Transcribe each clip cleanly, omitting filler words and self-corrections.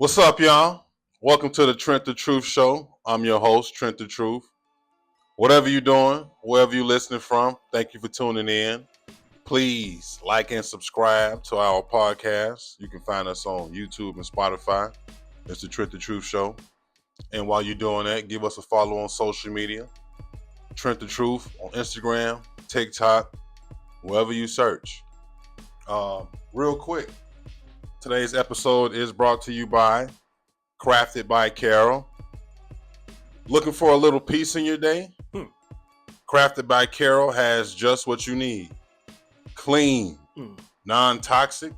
What's up, y'all? Welcome to the Trent the Truth Show. I'm your host, Trent the Truth. Whatever you're doing, wherever you're listening from, thank you for tuning in. Please like and subscribe to our podcast. You can find us on YouTube and Spotify. It's the Trent the Truth Show. And while you're doing that, give us a follow on social media. Trent the Truth on Instagram, TikTok, wherever you search. Real quick, today's episode is brought to you by Crafted by Carol. Looking for a little peace in your day? Crafted by Carol has just what you need. Clean, non-toxic,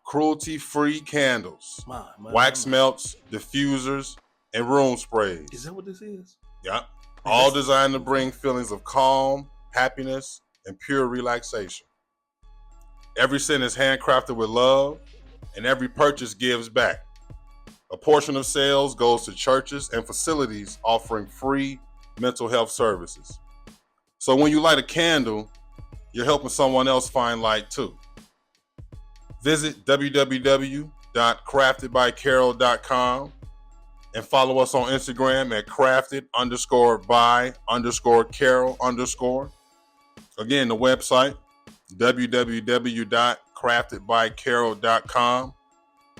cruelty-free candles, wax melts, diffusers, and room sprays. Is that what this is? Yeah. All designed to bring feelings of calm, happiness, and pure relaxation. Every scent is handcrafted with love, and every purchase gives back. A portion of sales goes to churches and facilities offering free mental health services. So when you light a candle, you're helping someone else find light too. Visit www.craftedbycarol.com and follow us on Instagram at crafted_by_carol_. Again, the website, www.craftedbycarol.com.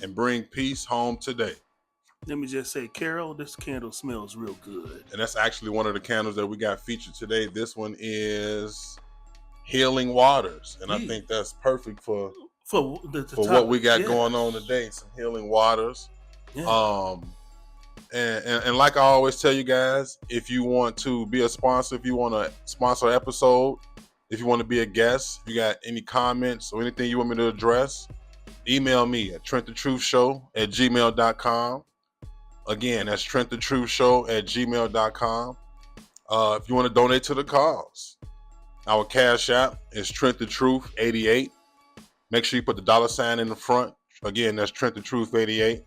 and bring peace home today. Let me just say, Carol, this candle smells real good. And that's actually one of the candles that we got featured today. This one is Healing Waters. And I think that's perfect for what we got going on today. Some healing waters. Yeah. And like I always tell you guys, if you want to be a sponsor, if you want to sponsor an episode, if you want to be a guest, if you got any comments or anything you want me to address, email me at trentthetruthshow@gmail.com. Again, that's trentthetruthshow@gmail.com. If you want to donate to the cause, our cash app is TrentTheTruth88. Make sure you put the $ in the front. Again, that's TrentTheTruth88.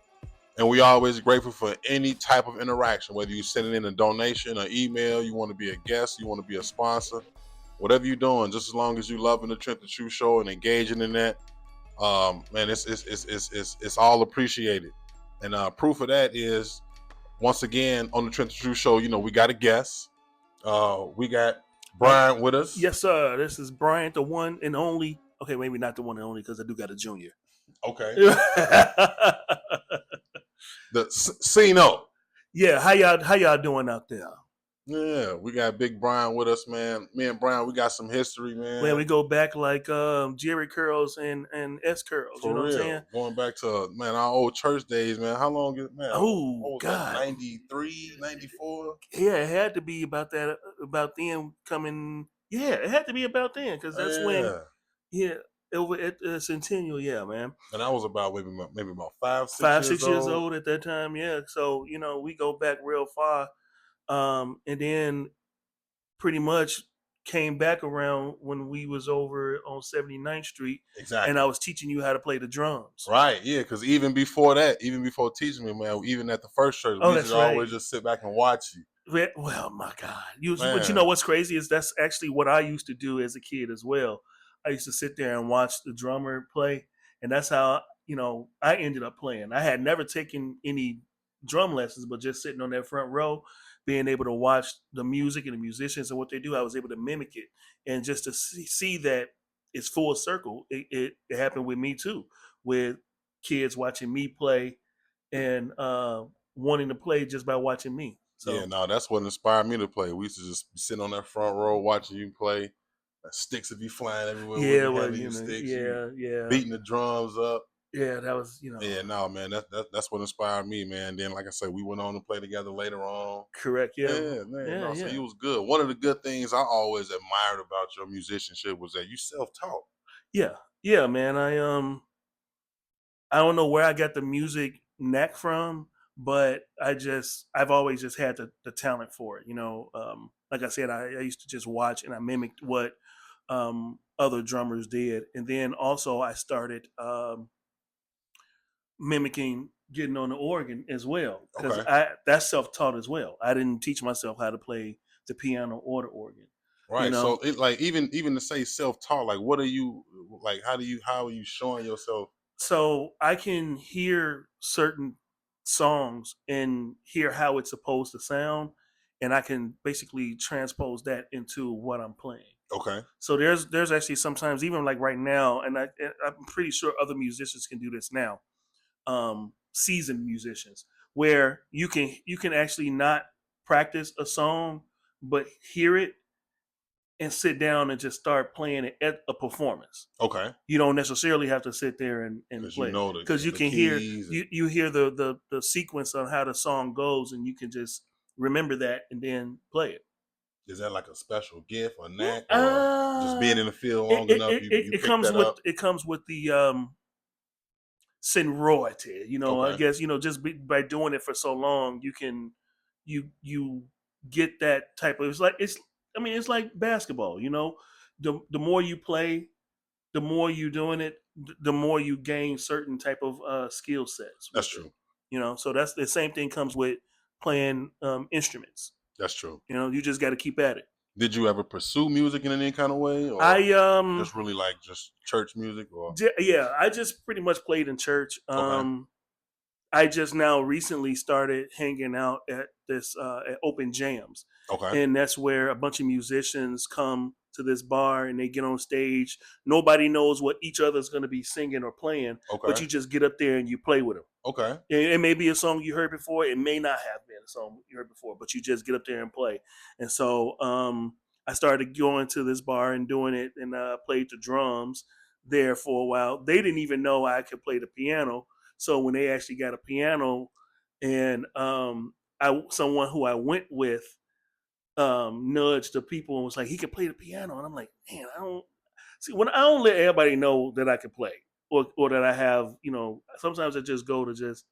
And we always grateful for any type of interaction, whether you're sending in a donation, an email, you want to be a guest, you want to be a sponsor, whatever you're doing, just as long as you loving the Trent the Truth Show and engaging in that. Man, it's all appreciated. And proof of that is, once again, on the Trent the Truth Show, we got a guest. We got Bryant with us. Yes, sir. This is Bryant, the one and only. Okay, maybe not the one and only because I do got a junior. Okay. The Cino. Yeah, how y'all doing out there? Yeah, we got Big Brian with us, man. Me and Brian, we got some history, man. Man, we go back like Jerry curls and S curls. For you know real. What I'm saying? Going back to, man, our old church days, man. How long is, man? Oh, God. 93, 94? Yeah, it had to be about that, about them coming. Yeah, it had to be about then because that's when, over at Centennial, yeah, man. And I was about maybe about 5, 6 years old at that time, yeah. So, we go back real far. And then pretty much came back around when we was over on 79th Street. Exactly. And I was teaching you how to play the drums. Right, yeah, because even before that, even before teaching me, man, even at the first church, we used to always just sit back and watch you. Well, my God. But you know what's crazy is that's actually what I used to do as a kid as well. I used to sit there and watch the drummer play. And that's how, I ended up playing. I had never taken any drum lessons, but just sitting on that front row, being able to watch the music and the musicians and what they do, I was able to mimic it. And just to see that it's full circle, it happened with me too, with kids watching me play and wanting to play just by watching me. So, yeah, no, that's what inspired me to play. We used to just be sitting on that front row watching you play. Sticks would be flying everywhere. Yeah, sticks, yeah. Beating the drums up. Yeah, that was, Yeah, no, man, that's what inspired me, man. Then, like I said, we went on to play together later on. Correct, yeah. Yeah, man. So you was good. One of the good things I always admired about your musicianship was that you self-taught. Yeah, man. I don't know where I got the music knack from, but I've always just had the talent for it. Like I said, I used to just watch and I mimicked what other drummers did, and then also I started mimicking getting on the organ as well, because that's self-taught as well. I didn't teach myself how to play the piano or the organ. Right. So it, like even to say self-taught, like what are you like? How are you showing yourself? So I can hear certain songs and hear how it's supposed to sound, and I can basically transpose that into what I'm playing. Okay. So there's actually sometimes, even like right now, and I'm pretty sure other musicians can do this now, seasoned musicians, where you can actually not practice a song, but hear it and sit down and just start playing it at a performance. Okay. You don't necessarily have to sit there and play, you know because you the can hear keys. you hear the sequence on how the song goes, and you can just remember that and then play it. Is that like a special gift or knack, or just being in the field long enough you pick comes that with up? it comes with the seniority. I Okay. guess just by doing it for so long, you get that type of. It's like basketball. The more you play, the more you doing it, the more you gain certain type of skill sets. That's true. So that's the same thing comes with playing instruments. That's true. You just got to keep at it. Did you ever pursue music in any kind of way, or I just really like just church music? Or yeah, I just pretty much played in church. okay, I just now recently started hanging out at this at open jams, okay, and that's where a bunch of musicians come to this bar and they get on stage. Nobody knows what each other's going to be singing or playing, but okay, you just get up there and you play with them. okay. It may be a song you heard before. It may not have been a song you heard before, but you just get up there and play. And so I started going to this bar and doing it, and played the drums there for a while. They didn't even know I could play the piano. So when they actually got a piano, and someone who I went with nudged the people and was like, he can play the piano. And I'm like, man, I don't see, when I don't let everybody know that I can play, or that I have, sometimes I just go to just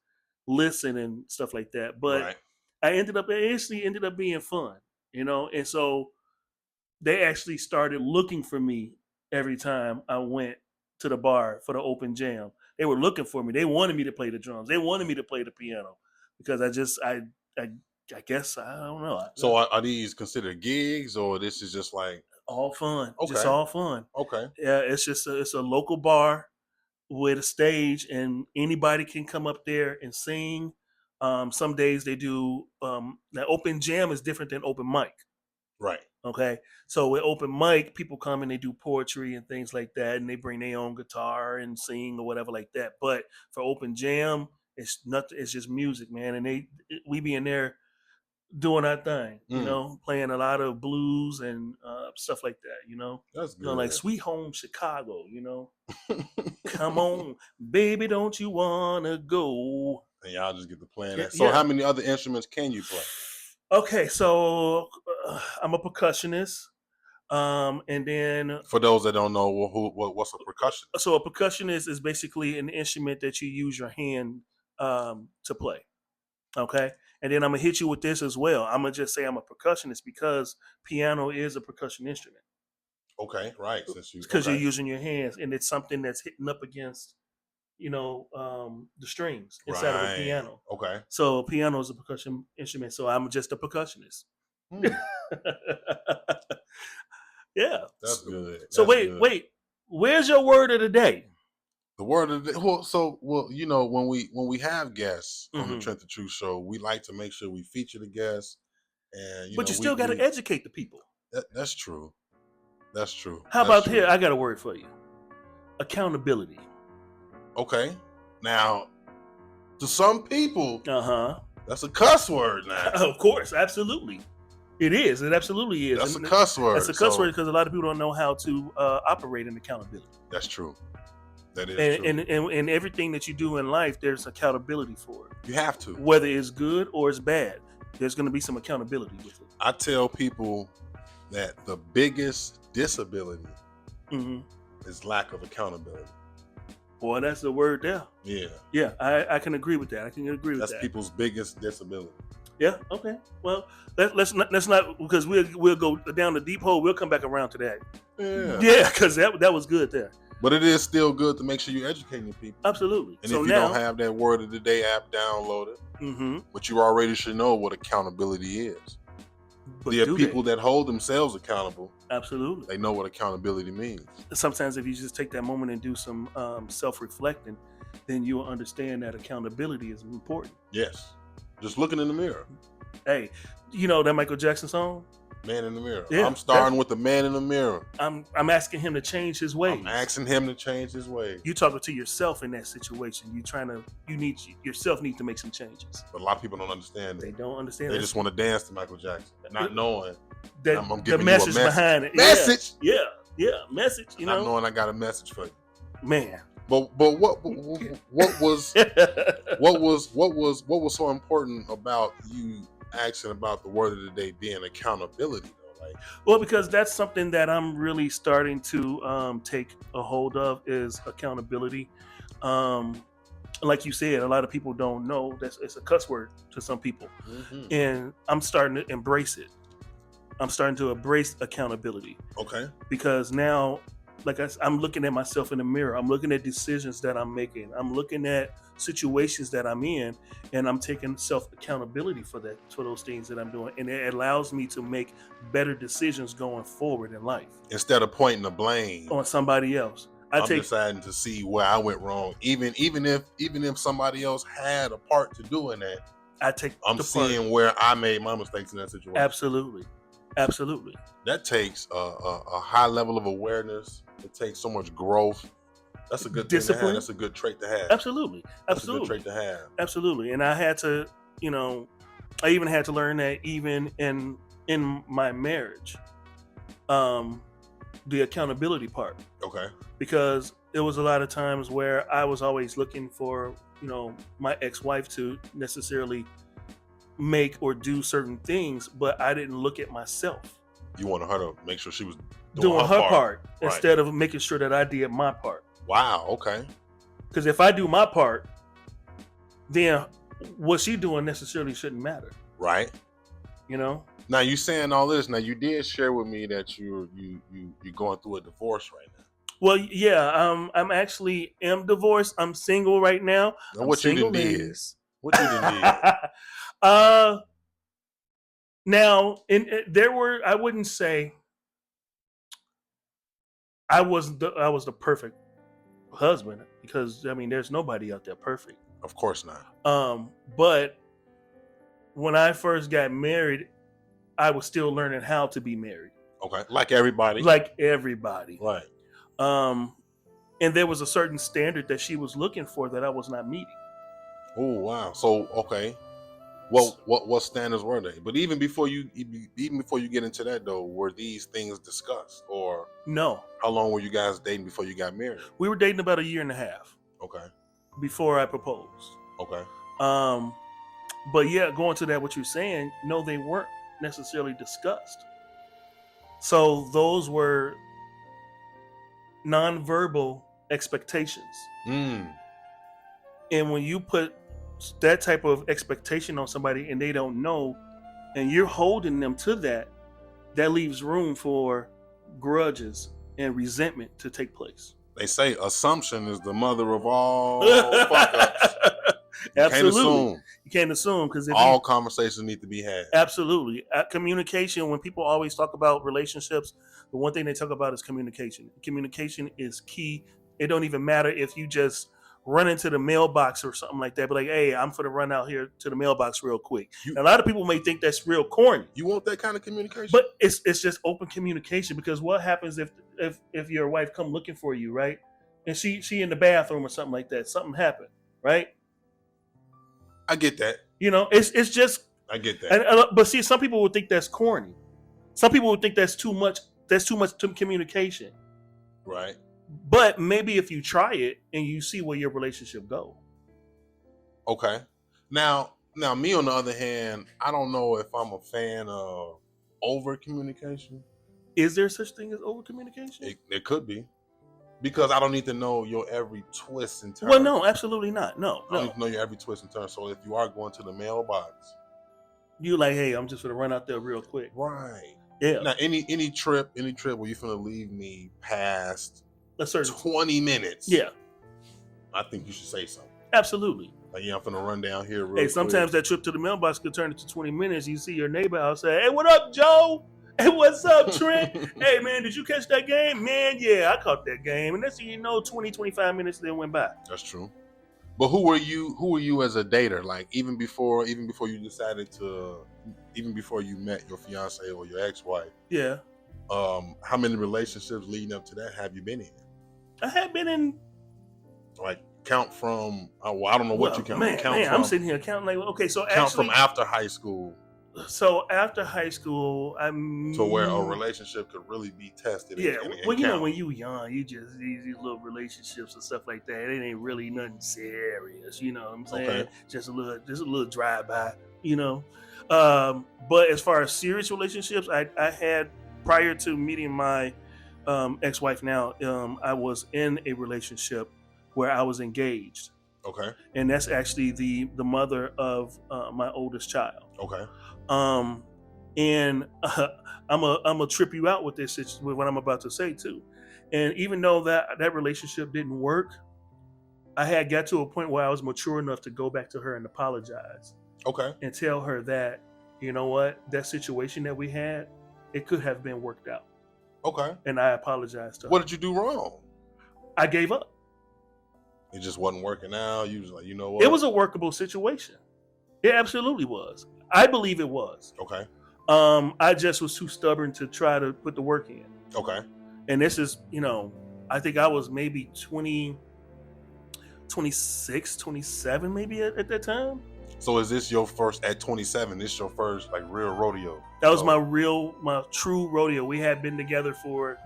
listen and stuff like that. But Right. it actually ended up being fun, and so they actually started looking for me every time I went to the bar for the open jam. They were looking for me. They wanted me to play the drums. They wanted me to play the piano, because I guess I don't know. So are these considered gigs, or this is just like All fun, just okay, all fun. okay, Yeah, it's a local bar with a stage, and anybody can come up there and sing. Some days they do. Now, open jam is different than open mic. right, Okay, so with open mic, people come and they do poetry and things like that, and they bring their own guitar and sing or whatever like that. But for open jam, it's nothing. It's just music, man, and we be in there doing our thing, playing a lot of blues and stuff like that, that's like good. Sweet Home Chicago, come on, baby, don't you wanna go? And y'all just get to playing Yeah, that. So yeah. how many other instruments can you play? Okay, so I'm a percussionist, and then For those that don't know, what's a percussion? so a percussionist is basically an instrument that you use your hand to play. Okay, and then I'm gonna hit you with this as well. I'm gonna just say I'm a percussionist because piano is a percussion instrument. Okay, right. Since you Because okay, you're using your hands, and it's something that's hitting up against the strings inside of a right, piano. okay. So piano is a percussion instrument, so I'm just a percussionist. Hmm. Yeah, That's good. so That's good. wait, where's your word of the day? The word of the when we have guests on the Trent the Truth Show, we like to make sure we feature the guests, and But you still got to educate the people. That's true. That's true. How That's about true. here? I got a word for you: accountability. Okay, now to some people, Uh-huh. that's a cuss word now. Of course, absolutely. It is. It absolutely is. That's a cuss word. That's a cuss word because a lot of people don't know how to operate in accountability. That's true. That is true. And everything that you do in life, there's accountability for it. You have to. Whether it's good or it's bad, there's going to be some accountability with it. I tell people that the biggest disability is lack of accountability. Boy, that's the word there. Yeah. Yeah, I can agree with that. That's people's biggest disability. Yeah. Okay. Well, let's not because we'll go down the deep hole. We'll come back around to that. Yeah. Yeah, because that was good there. But it is still good to make sure you're educating people. Absolutely. And so if you don't have that Word of the Day app downloaded, but you already should know what accountability is. But there are people that hold themselves accountable. Absolutely. They know what accountability means. Sometimes if you just take that moment and do some self-reflecting, then you will understand that accountability is important. Yes. Just looking in the mirror. Hey, you know that Michael Jackson song? Man in the mirror. Yeah, I'm starting with the man in the mirror. I'm asking him to change his ways. I'm asking him to change his ways. You talking to yourself in that situation. Yourself need to make some changes. But a lot of people don't understand it. They don't understand. They just want to dance to Michael Jackson, not knowing that I'm the giving message you a message behind it. Message. Yeah, message. You know, not knowing I got a message for you, man. But what was so important about you asking about the word of the day being accountability though? Like, well, because that's something that I'm really starting to take a hold of is accountability. Like you said, a lot of people don't know that it's a cuss word to some people, and I'm starting to embrace it. I'm starting to embrace accountability. Okay. Because now, I'm looking at myself in the mirror. I'm looking at decisions that I'm making. I'm looking at situations that I'm in, and I'm taking self accountability for those things that I'm doing, and it allows me to make better decisions going forward in life instead of pointing the blame on somebody else. I'm deciding to see where I went wrong, even if somebody else had a part to do in that. I'm seeing where I made my mistakes in that situation. Absolutely. That takes a high level of awareness. It takes so much growth. That's a good discipline. Thing to have. That's a good trait to have. Absolutely. That's a good trait to have. Absolutely. And I had to, I even had to learn that even in my marriage, the accountability part. Okay. Because there was a lot of times where I was always looking for, my ex-wife to necessarily make or do certain things, but I didn't look at myself. You wanted her to make sure she was doing her part instead of making sure that I did my part. Wow, okay. Because if I do my part, then what she doing necessarily shouldn't matter. Right. Now you saying all this. Now you did share with me that you're going through a divorce right now. Well, yeah, I'm actually divorced. I'm single right now. And what you done did? What you done did? Now, there were, I wouldn't say I was the perfect husband, because there's nobody out there perfect. Of course not. But when I first got married, I was still learning how to be married. Okay, like everybody. Right. And there was a certain standard that she was looking for that I was not meeting. Oh wow! So okay. What standards were they? But even before you get into that though, were these things discussed or no? How long were you guys dating before you got married? We were dating about 1.5 years. Okay. Before I proposed. Okay. But yeah, going to that, what you're saying, no, they weren't necessarily discussed. So those were nonverbal expectations. And when you put that type of expectation on somebody and they don't know, and you're holding them to that leaves room for grudges and resentment to take place. They say assumption is the mother of all fuck-ups. Absolutely. You can't assume because all conversations need to be had. Absolutely. Communication, when people always talk about relationships, the one thing they talk about is communication. Communication is key. It don't even matter if you just run into the mailbox or something like that, but like, hey, I'm going to run out here to the mailbox real quick. A lot of people may think that's real corny. You want that kind of communication? But it's just open communication, because what happens if your wife come looking for you, right? And she in the bathroom or something like that, something happened, right? I get that. It's just. I get that. But see, some people would think that's corny. Some people would think that's too much. That's too much communication. Right. But maybe if you try it and you see where your relationship go. Okay. Now, me on the other hand, I don't know if I'm a fan of over communication. Is there such thing as over communication? It could be. Because I don't need to know your every twist and turn. Well, no, absolutely not. No. I don't need to know your every twist and turn. So if you are going to the mailbox, you like, hey, I'm just gonna run out there real quick. Right. Yeah. Now, any trip where you're gonna leave me past a certain 20 minutes. Yeah. I think you should say something. Absolutely. Like, yeah, I'm gonna run down here real quick. Sometimes that trip to the mailbox could turn into 20 minutes. You see your neighbor outside. Hey, what up, Joe? Hey, what's up, Trent? Hey, man, did you catch that game? Man, yeah, I caught that game. And that's, 20, 25 minutes then went by. That's true. But who were you? Who were you as a dater? Like even before you decided to, even before you met your fiance or your ex-wife. Yeah. How many relationships leading up to that have you been in? I had been in. Like count from. Well, I don't know what you count. Man, Count from. I'm sitting here counting like, okay, so Count actually, from after high school. So after high school, to where a relationship could really be tested. Yeah, and well, you know, count. when you young, you just these little relationships and stuff like that. It ain't really nothing serious, you know what I'm saying? Okay. Just a little drive by, you know. But as far as serious relationships, I had prior to meeting my ex-wife. Now, I was in a relationship where I was engaged. Okay. And that's actually the mother of my oldest child. Okay. And I'm a trip you out with this, with what I'm about to say too. And even though that relationship didn't work, I had got to a point where I was mature enough to go back to her and apologize. Okay. And tell her that, you know what, that situation that we had, it could have been worked out. Okay. And I apologized to her. What did you do wrong? I gave up. It just wasn't working out. You was like, you know what? It was a workable situation. It absolutely was. I believe it was. Okay. I just was too stubborn to try to put the work in. Okay. And this is, you know, I think I was maybe 26, 27 maybe at that time. So is this your first, at 27, this your first like real rodeo? That was my true rodeo. We had been together for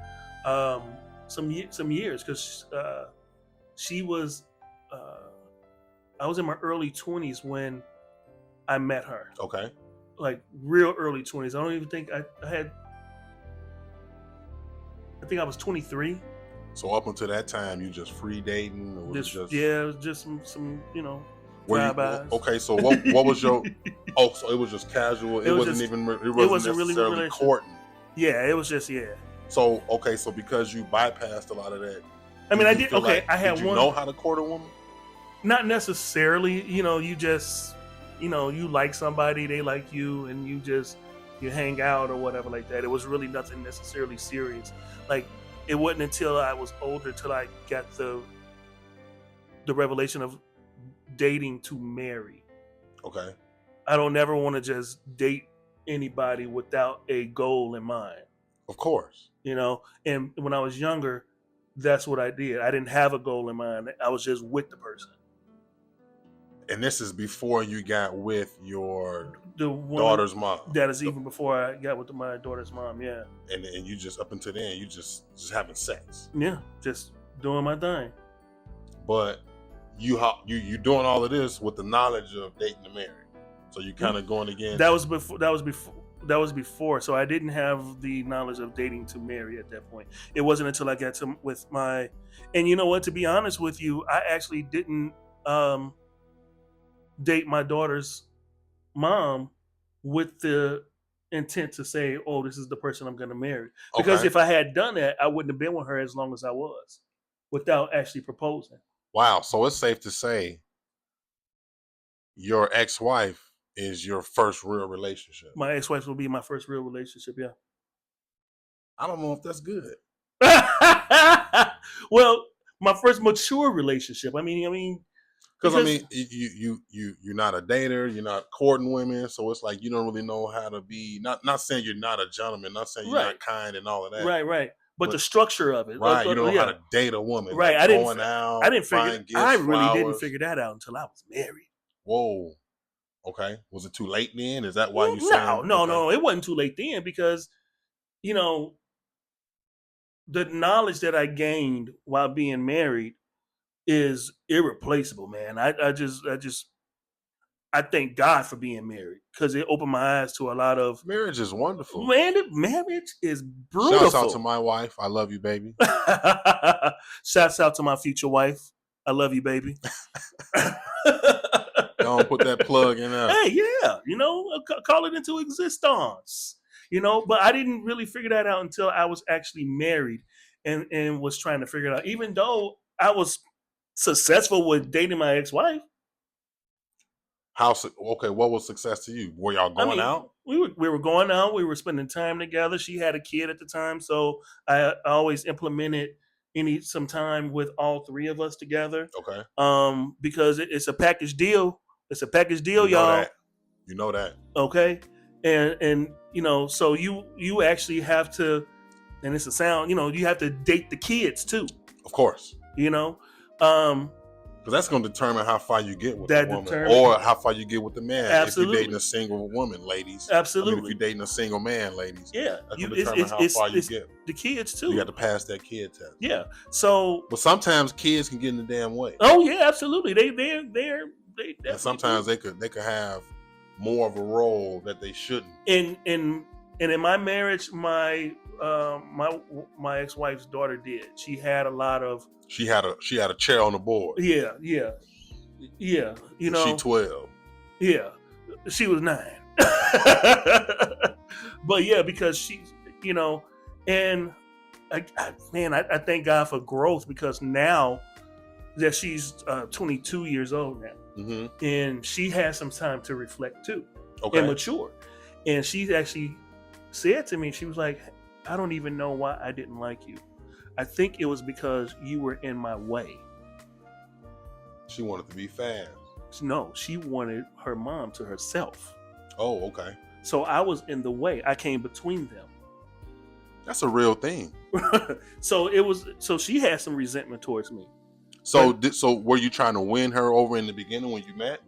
some years because she was, I was in my early 20s when I met her. Okay. Like real early 20s. I don't even think I think I was 23. So up until that time, you just free dating? Or was it was just some you know, drive-bys. Okay, so what was your? Oh, so it was just casual. It wasn't necessarily really courting. Yeah, it was just So okay, so because you bypassed a lot of that. I mean, I did. Okay, like, I had did you know how to court a woman? Not necessarily. You know, you just, you know, you like somebody, they like you, and you hang out or whatever like that. It was really nothing necessarily serious. Like, it wasn't until I was older till I got the revelation of dating to marry. Okay. I don't ever want to just date anybody without a goal in mind. Of course. You know, and when I was younger, that's what I did. I didn't have a goal in mind. I was just with the person. And this is before you got with your daughter's mom. That is even before I got with my daughter's mom, yeah. And you just, up until then, you just having sex. Yeah, just doing my thing. But you doing all of this with the knowledge of dating to marry. So you kind of going against. That was before. So I didn't have the knowledge of dating to marry at that point. It wasn't until I got with my, and you know what? To be honest with you, I actually didn't date my daughter's mom with the intent to say, oh, this is the person I'm going to marry. Because if I had done that, I wouldn't have been with her as long as I was without actually proposing. Wow. So it's safe to say your ex-wife is your first real relationship. My ex-wife will be my first real relationship, yeah. I don't know if that's good. Well, my first mature relationship. I mean, because I mean, you're not a dater, you're not courting women, so it's like you don't really know how to be. Not saying you're not a gentleman, not saying you're not kind and all of that. Right. But the structure of it, right? You don't know how to date a woman, right? Like I didn't figure that out until I was married. Whoa. Okay. Was it too late then? Is that why you saying? No. It wasn't too late then because, you know, the knowledge that I gained while being married is irreplaceable, man. I thank God for being married because it opened my eyes to a lot of. Marriage is wonderful. Man, marriage is beautiful. Shouts out to my wife. I love you, baby. Shouts out to my future wife. I love you, baby. Don't put that plug in there. Hey, yeah, you know, call it into existence. You know, but I didn't really figure that out until I was actually married and was trying to figure it out. Even though I was successful with dating my ex-wife. Okay, what was success to you? Were y'all going out? We were going out. We were spending time together. She had a kid at the time, so I always implemented, some time with all three of us together. Okay. Because it's a package deal. It's a package deal, You know y'all. that. You know that. Okay. And so you actually have to, and it's a sound, you have to date the kids too. Of course. Because that's going to determine how far you get with that the woman, determines, or how far you get with the man. Absolutely. If you're dating a single woman, ladies. Absolutely. If you're dating a single man, ladies. Yeah. That's going to determine how far you get. The kids too. You got to pass that kid test. Yeah. So. But sometimes kids can get in the damn way. Oh yeah, absolutely. They're and sometimes they could have more of a role that they shouldn't. And in my marriage, my ex-wife's daughter did. She had a lot of. She had a chair on the board. Yeah. She 12. Yeah, she was 9. But yeah, because she's and I thank God for growth, because now that she's 22 years old now, and she has some time to reflect too, and mature. And she actually said to me, she was like, I don't even know why I didn't like you. I think it was because you were in my way. She wanted to be fast. No, she wanted her mom to herself. Oh, okay. So I was in the way. I came between them. That's a real thing. So she had some resentment towards me. So were you trying to win her over in the beginning when you met?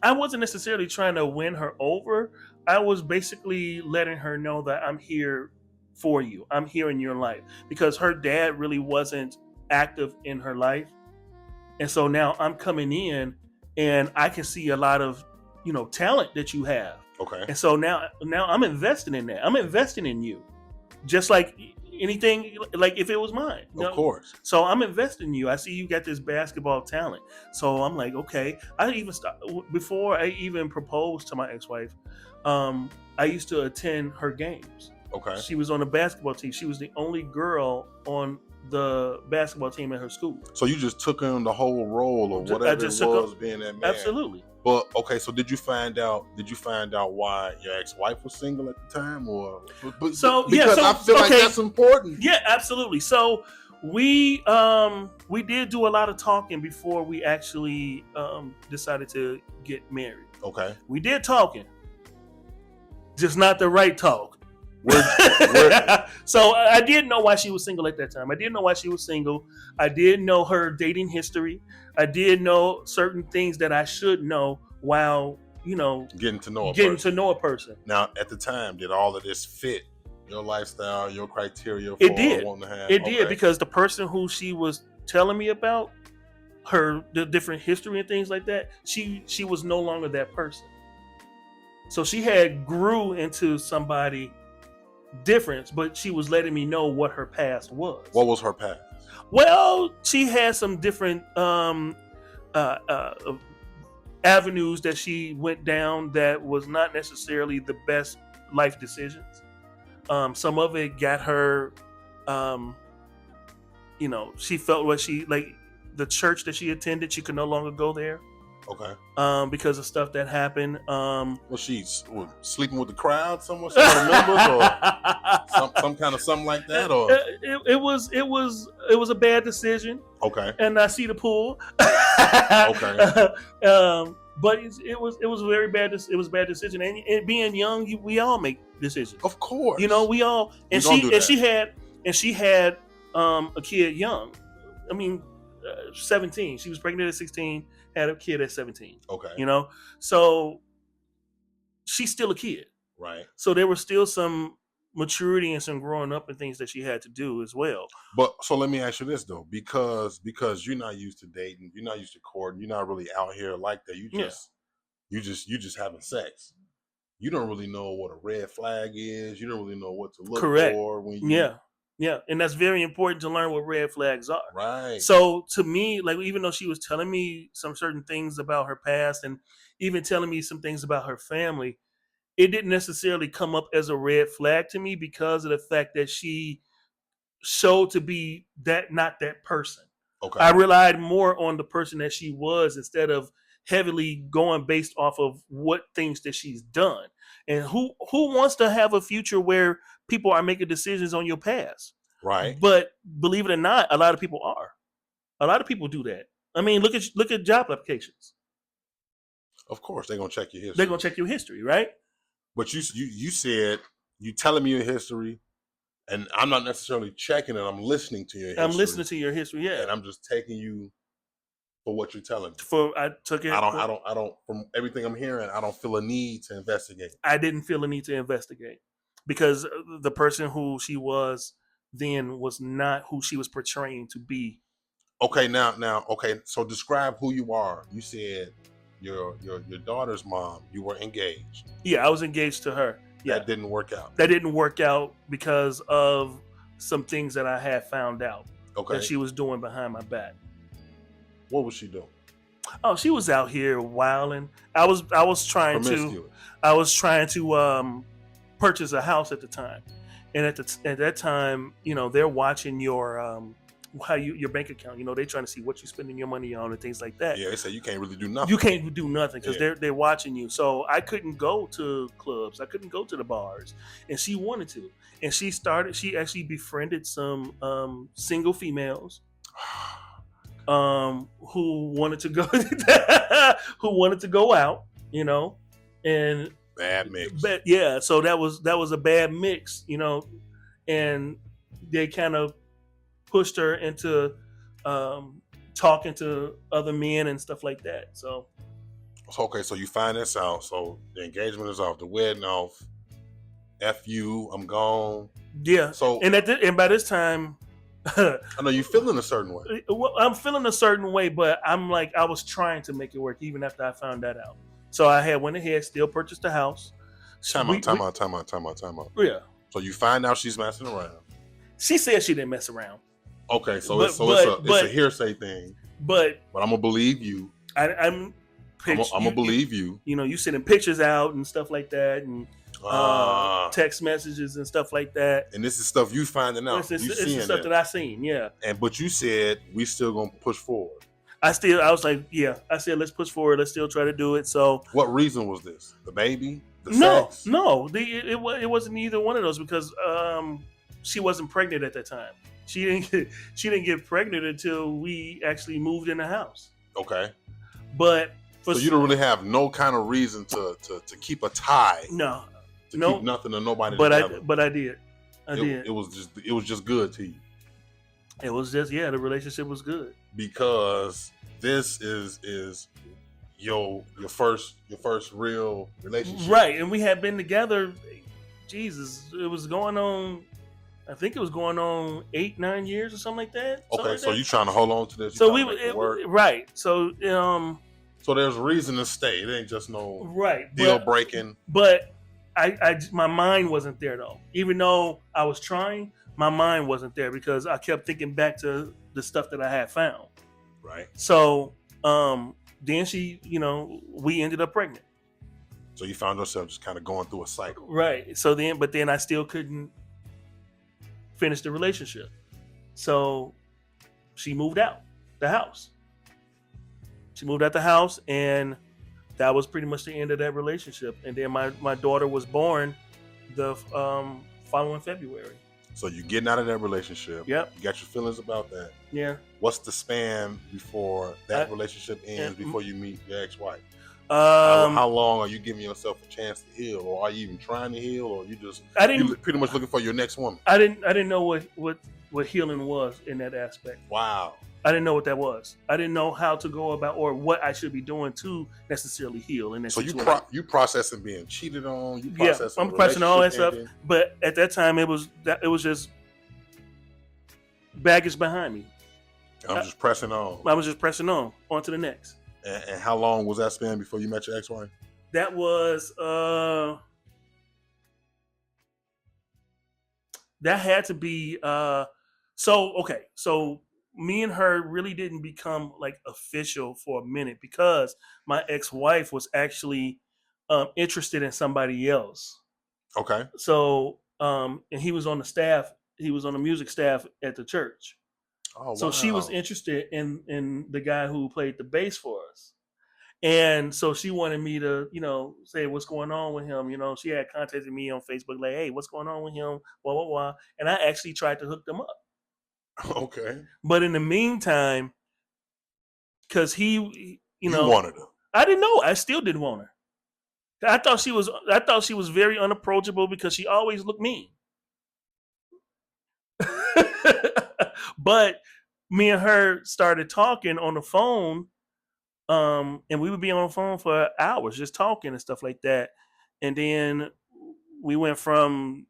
I wasn't necessarily trying to win her over. I was basically letting her know that I'm here for you. I'm here in your life, because her dad really wasn't active in her life. And so now I'm coming in and I can see a lot of, talent that you have. Okay. And so now I'm investing in that. I'm investing in you. Just like anything, like if it was mine. Of course. So I'm investing in you. I see you got this basketball talent. So I'm like, okay. Before I even proposed to my ex-wife, I used to attend her games. Okay. She was on the basketball team. She was the only girl on the basketball team at her school. So you just took on the whole role of whatever it was being that man. Absolutely. But okay, so did you find out why your ex-wife was single at the time, or because I feel like that's important. Yeah, absolutely. So we did do a lot of talking before we actually decided to get married. Okay. We did talking, just not the right talk. So I did know why she was single at that time. I did know why she was single. I did know her dating history. I did know certain things that I should know while, getting to know a person. Now, at the time, did all of this fit your lifestyle, your criteria for wanting to have? It did, because the person who she was telling me about, the different history and things like that, she was no longer that person. So she had grew into somebody different, but she was letting me know what her past was. What was her past? Well, she had some different avenues that she went down that was not necessarily the best life decisions. Some of it got her, she felt the church that she attended, she could no longer go there. Okay. Because of stuff that happened. Was she sleeping with the crowd? Some members, or some kind of something like that, or it was a bad decision. Okay. And I see the pool. Okay. But it was a very bad. It was a bad decision. And being young, we all make decisions. Of course. We all. And she had a kid young. I mean, 17. She was pregnant at 16. Had a kid at 17. Okay. So she's still a kid. Right. So there was still some maturity and some growing up and things that she had to do as well. But so let me ask you this though, because you're not used to dating, you're not used to courting, you're not really out here like that. You just having sex. You don't really know what a red flag is. You don't really know what to look for when you. Yeah, and that's very important to learn what red flags are. Right. So to me, even though she was telling me some certain things about her past and even telling me some things about her family, it didn't necessarily come up as a red flag to me because of the fact that she showed to be not that person. Okay. I relied more on the person that she was instead of heavily going based off of what things that she's done. And who wants to have a future where people are making decisions on your past? Right. But believe it or not, a lot of people are. A lot of people do that. I mean, look at job applications. Of course, they're gonna check your history. They're gonna check your history, right? But you said you telling me your history, and I'm not necessarily checking it. I'm listening to your history. I'm listening to your history, yeah. And I'm just taking you for what you're telling me. I took it. I don't. From everything I'm hearing, I don't feel a need to investigate. I didn't feel a need to investigate because the person who she was then was not who she was portraying to be. Okay, now, okay. So describe who you are. You said your daughter's mom. You were engaged. Yeah, I was engaged to her. Yeah. That didn't work out. That didn't work out because of some things that I had found out Okay. that she was doing behind my back. What was she doing? Oh, she was out here wilding. I was trying to purchase a house at the time, and at that time, you know, they're watching your your bank account. You know, they're trying to see what you're spending your money on and things like that. Yeah, they say you can't really do nothing. You can't do nothing because they're watching you. So I couldn't go to clubs. I couldn't go to the bars, and she wanted to. And she actually befriended some single females who wanted to go out, you know, and bad mix. But yeah, so that was a bad mix, you know, and they kind of pushed her into talking to other men and stuff like that. So okay, so you find this out. So the engagement is off, the wedding off. F you, I'm gone. Yeah. So and by this time, I know you're feeling a certain way. Well, I'm feeling a certain way, but I'm like, I was trying to make it work even after I found that out. So I went ahead, still purchased the house. Time out. Yeah. So you find out she's messing around. She said she didn't mess around. Okay, so it's a hearsay thing. But I'm gonna believe you. I'm gonna believe you. You know, you sending pictures out and stuff like that, and text messages and stuff like that. And this is stuff you finding out. This is stuff that I seen, yeah. But you said we still gonna push forward. I was like, yeah. I said let's push forward. Let's still try to do it. So what reason was this? The baby? The sex? No. It wasn't either one of those because she wasn't pregnant at that time. She didn't get pregnant until we actually moved in the house. Okay. But so you don't really have no kind of reason to keep a tie. No. Keep nothing to nobody. But together. I did. It was just good to you. It was just the relationship was good because this is your first real relationship, right? And we had been together. Jesus, it was going on. I think it was going on 8-9 years or something like that. Okay, so you trying to hold on to this? So right. So so there's reason to stay. It ain't just no deal breaking. But I my mind wasn't there though. Even though I was trying, my mind wasn't there because I kept thinking back to the stuff that I had found. Right. So then she, we ended up pregnant. So you found yourself just kind of going through a cycle. Right. So then I still couldn't finish the relationship. So she moved out the house. She moved out the house, and that was pretty much the end of that relationship. And then my daughter was born the following February. So you're getting out of that relationship. Yep. You got your feelings about that. Yeah. What's the span before that relationship ends, before you meet your ex-wife? How long are you giving yourself a chance to heal, or are you even trying to heal, or you pretty much looking for your next woman? I didn't know what healing was in that aspect. Wow. I didn't know what that was. I didn't know how to go about or what I should be doing to necessarily heal in that situation. So you processing being cheated on. I'm processing all that stuff. But at that time, it was just baggage behind me. I'm just pressing on. I was just pressing on to the next. And how long was that span before you met your ex-wife? That was that had to be so me and her really didn't become like official for a minute because my ex-wife was actually interested in somebody else. Okay. So and he was on the staff. He was on the music staff at the church. Oh, so she was interested in the guy who played the bass for us. And so she wanted me to, say what's going on with him. She had contacted me on Facebook, like, hey, what's going on with him? Blah, blah, blah. And I actually tried to hook them up. Okay. But in the meantime, because he, you wanted her. I didn't know. I still didn't want her. I thought she was very unapproachable because she always looked mean. But me and her started talking on the phone, and we would be on the phone for hours just talking and stuff like that. And then we went from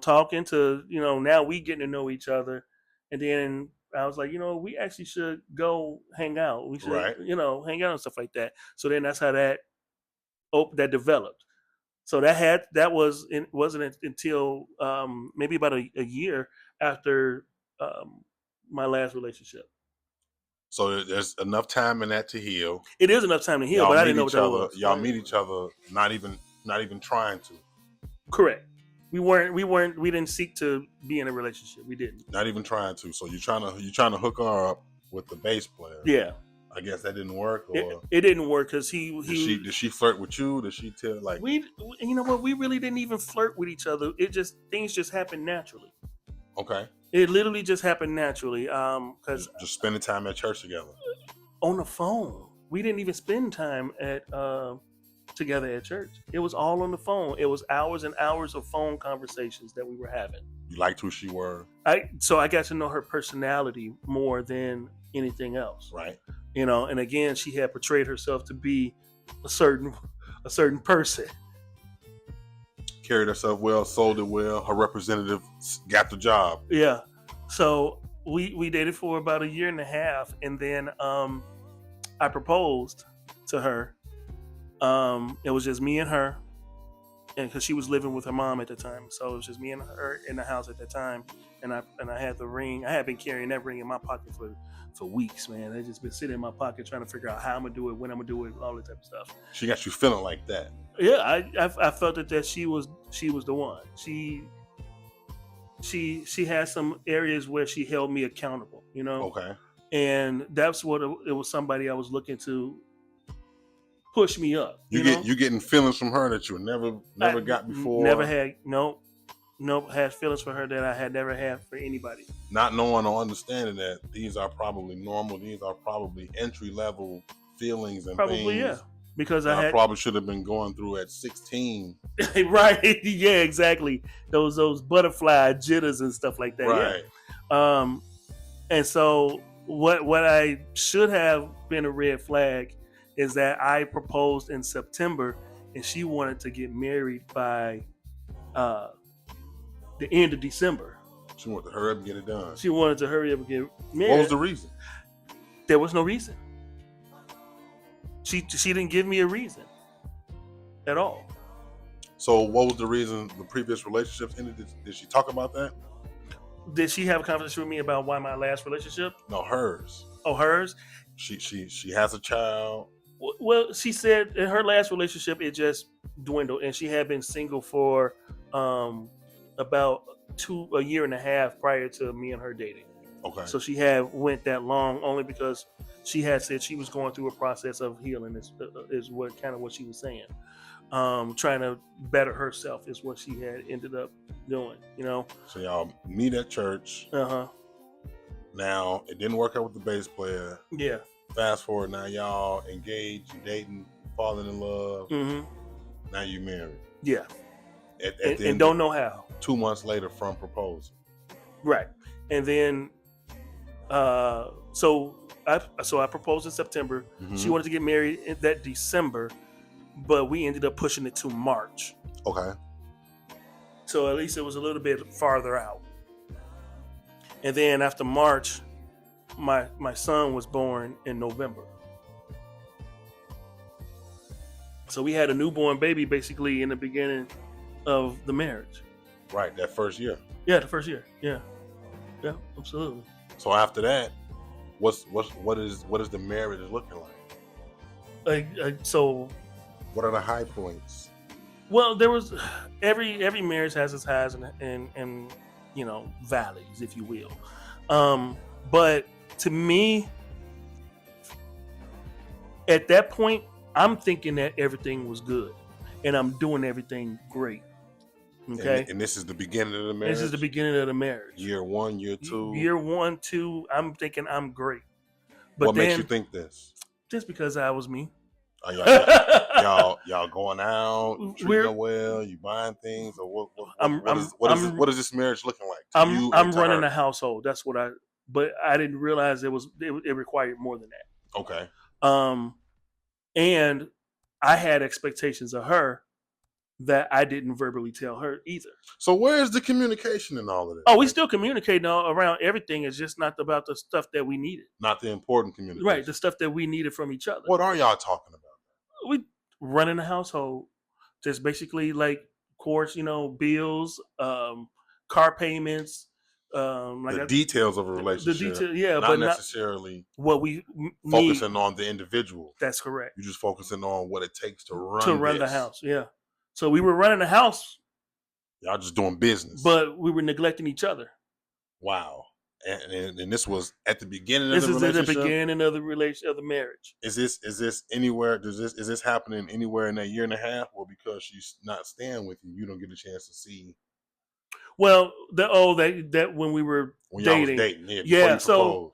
talking to now we getting to know each other. And then I was like, we actually should go hang out. We should Right. hang out and stuff like that. So then that's how that developed. So that wasn't until maybe about a year after my last relationship. So there's enough time in that to heal. It is enough time to heal, but I didn't know what that was. Y'all meet each other, not even trying to. Correct. We didn't seek to be in a relationship. We didn't. Not even trying to. So you're trying to hook her up with the bass player. Yeah. I guess that didn't work. Or it didn't work because did she flirt with you? Did she tell like we? You know what? We really didn't even flirt with each other. Things just happened naturally. Okay. It literally just happened naturally. Because just spending time at church together. On the phone. We didn't even spend time together at church. It was all on the phone. It was hours and hours of phone conversations that we were having. You liked who she were. So I got to know her personality more than anything else. Right. And again, she had portrayed herself to be a certain person. Carried herself well, sold it well. Her representative got the job. Yeah. So we dated for about a year and a half, and then I proposed to her. It was just me and her, and because she was living with her mom at the time, so it was just me and her in the house at the time. And I had the ring. I had been carrying that ring in my pocket for weeks, man. I just been sitting in my pocket trying to figure out how I'm gonna do it, when I'm gonna do it, all that type of stuff. She got you feeling like that. Yeah, I felt that she was the one. She had some areas where she held me accountable, Okay. And that's what it was. Somebody I was looking to push me up. You getting feelings from her that you never got before. Never had had feelings for her that I had never had for anybody. Not knowing or understanding that these are probably normal. These are probably entry level feelings and probably things. Yeah, because I probably should have been going through at 16. Right. Yeah, exactly. Those butterfly jitters and stuff like that. Right. Yeah. And so what I should have been a red flag is that I proposed in September and she wanted to get married by the end of December. She wanted to hurry up and get it done. She wanted to hurry up and get married. What was the reason? There was no reason. She didn't give me a reason at all. So what was the reason the previous relationships ended? Did she talk about that? Did she have a conversation with me about why my last relationship? No, hers. Oh, hers? She has a child. Well, she said in her last relationship it just dwindled, and she had been single for about a year and a half prior to me and her dating. Okay. So she had went that long only because she had said she was going through a process of healing. Is what she was saying. Trying to better herself is what she had ended up doing. So y'all meet at church. Now it didn't work out with the bass player. Yeah. Fast forward, now y'all engaged, dating, falling in love. Mm-hmm. Now you married. Yeah. And don't know how. 2 months later from proposal. Right. And then so I proposed in September. Mm-hmm. She wanted to get married in that December, but we ended up pushing it to March. Okay. So at least it was a little bit farther out. And then after March, my son was born in November. So we had a newborn baby basically in the beginning of the marriage. Right, that first year. Yeah, the first year. Yeah. Yeah, absolutely. So after that, what is the marriage looking like? So what are the high points? Well, there was every marriage has its highs and valleys, if you will. But to me, at that point, I'm thinking that everything was good, and I'm doing everything great. Okay, And this is the beginning of the marriage. this is the beginning of the marriage. Year 1, year 2. Year 1, 2. I'm thinking I'm great. But what then, makes you think this? Just because I was me. Y'all going out, treating her well, you buying things, or what is this marriage looking like to you? I'm running a household. That's what but I didn't realize it required more than that. Okay. And I had expectations of her that I didn't verbally tell her either. So where's the communication in all of this? Oh, we still communicate around everything. It's just not about the stuff that we needed. Not the important communication. Right, the stuff that we needed from each other. What are y'all talking about? We running a household. Just basically like, of course, bills, car payments, the details of a relationship. The detail, not necessarily what we focusing on the individual. That's correct. You're just focusing on what it takes to run the house. Yeah. So we were running the house. Y'all just doing business, but we were neglecting each other. Wow. And this was at the beginning of the relationship. This is at the beginning of the marriage. Is this anywhere? Is this happening anywhere in that year and a half, or because she's not staying with you, you don't get a chance to see? Well, that when we were dating, yeah. So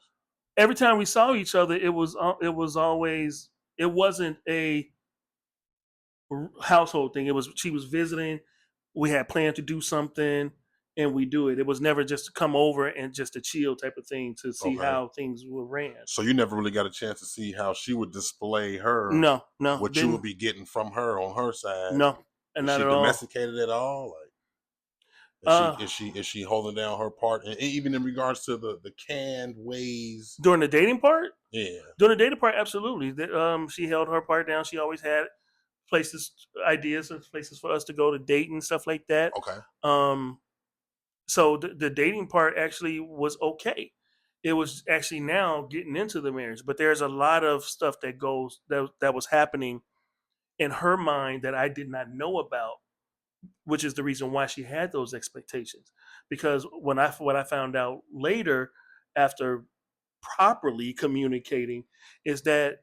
every time we saw each other, it was always, it wasn't a household thing. She was visiting. We had planned to do something, and we do it. It was never just to come over and just a chill type of thing to see how things were ran. So you never really got a chance to see how she would display her. No. What you would be getting from her on her side. No, and not at all. Domesticated at all? Is she holding down her part, and even in regards to the canned ways during the dating part? Yeah, during the dating part, absolutely. She held her part down. She always had ideas of places for us to go to date and stuff like that. Okay. So the dating part actually was okay. It was actually now getting into the marriage, but there's a lot of stuff that was happening in her mind that I did not know about, which is the reason why she had those expectations. Because what I found out later, after properly communicating, is that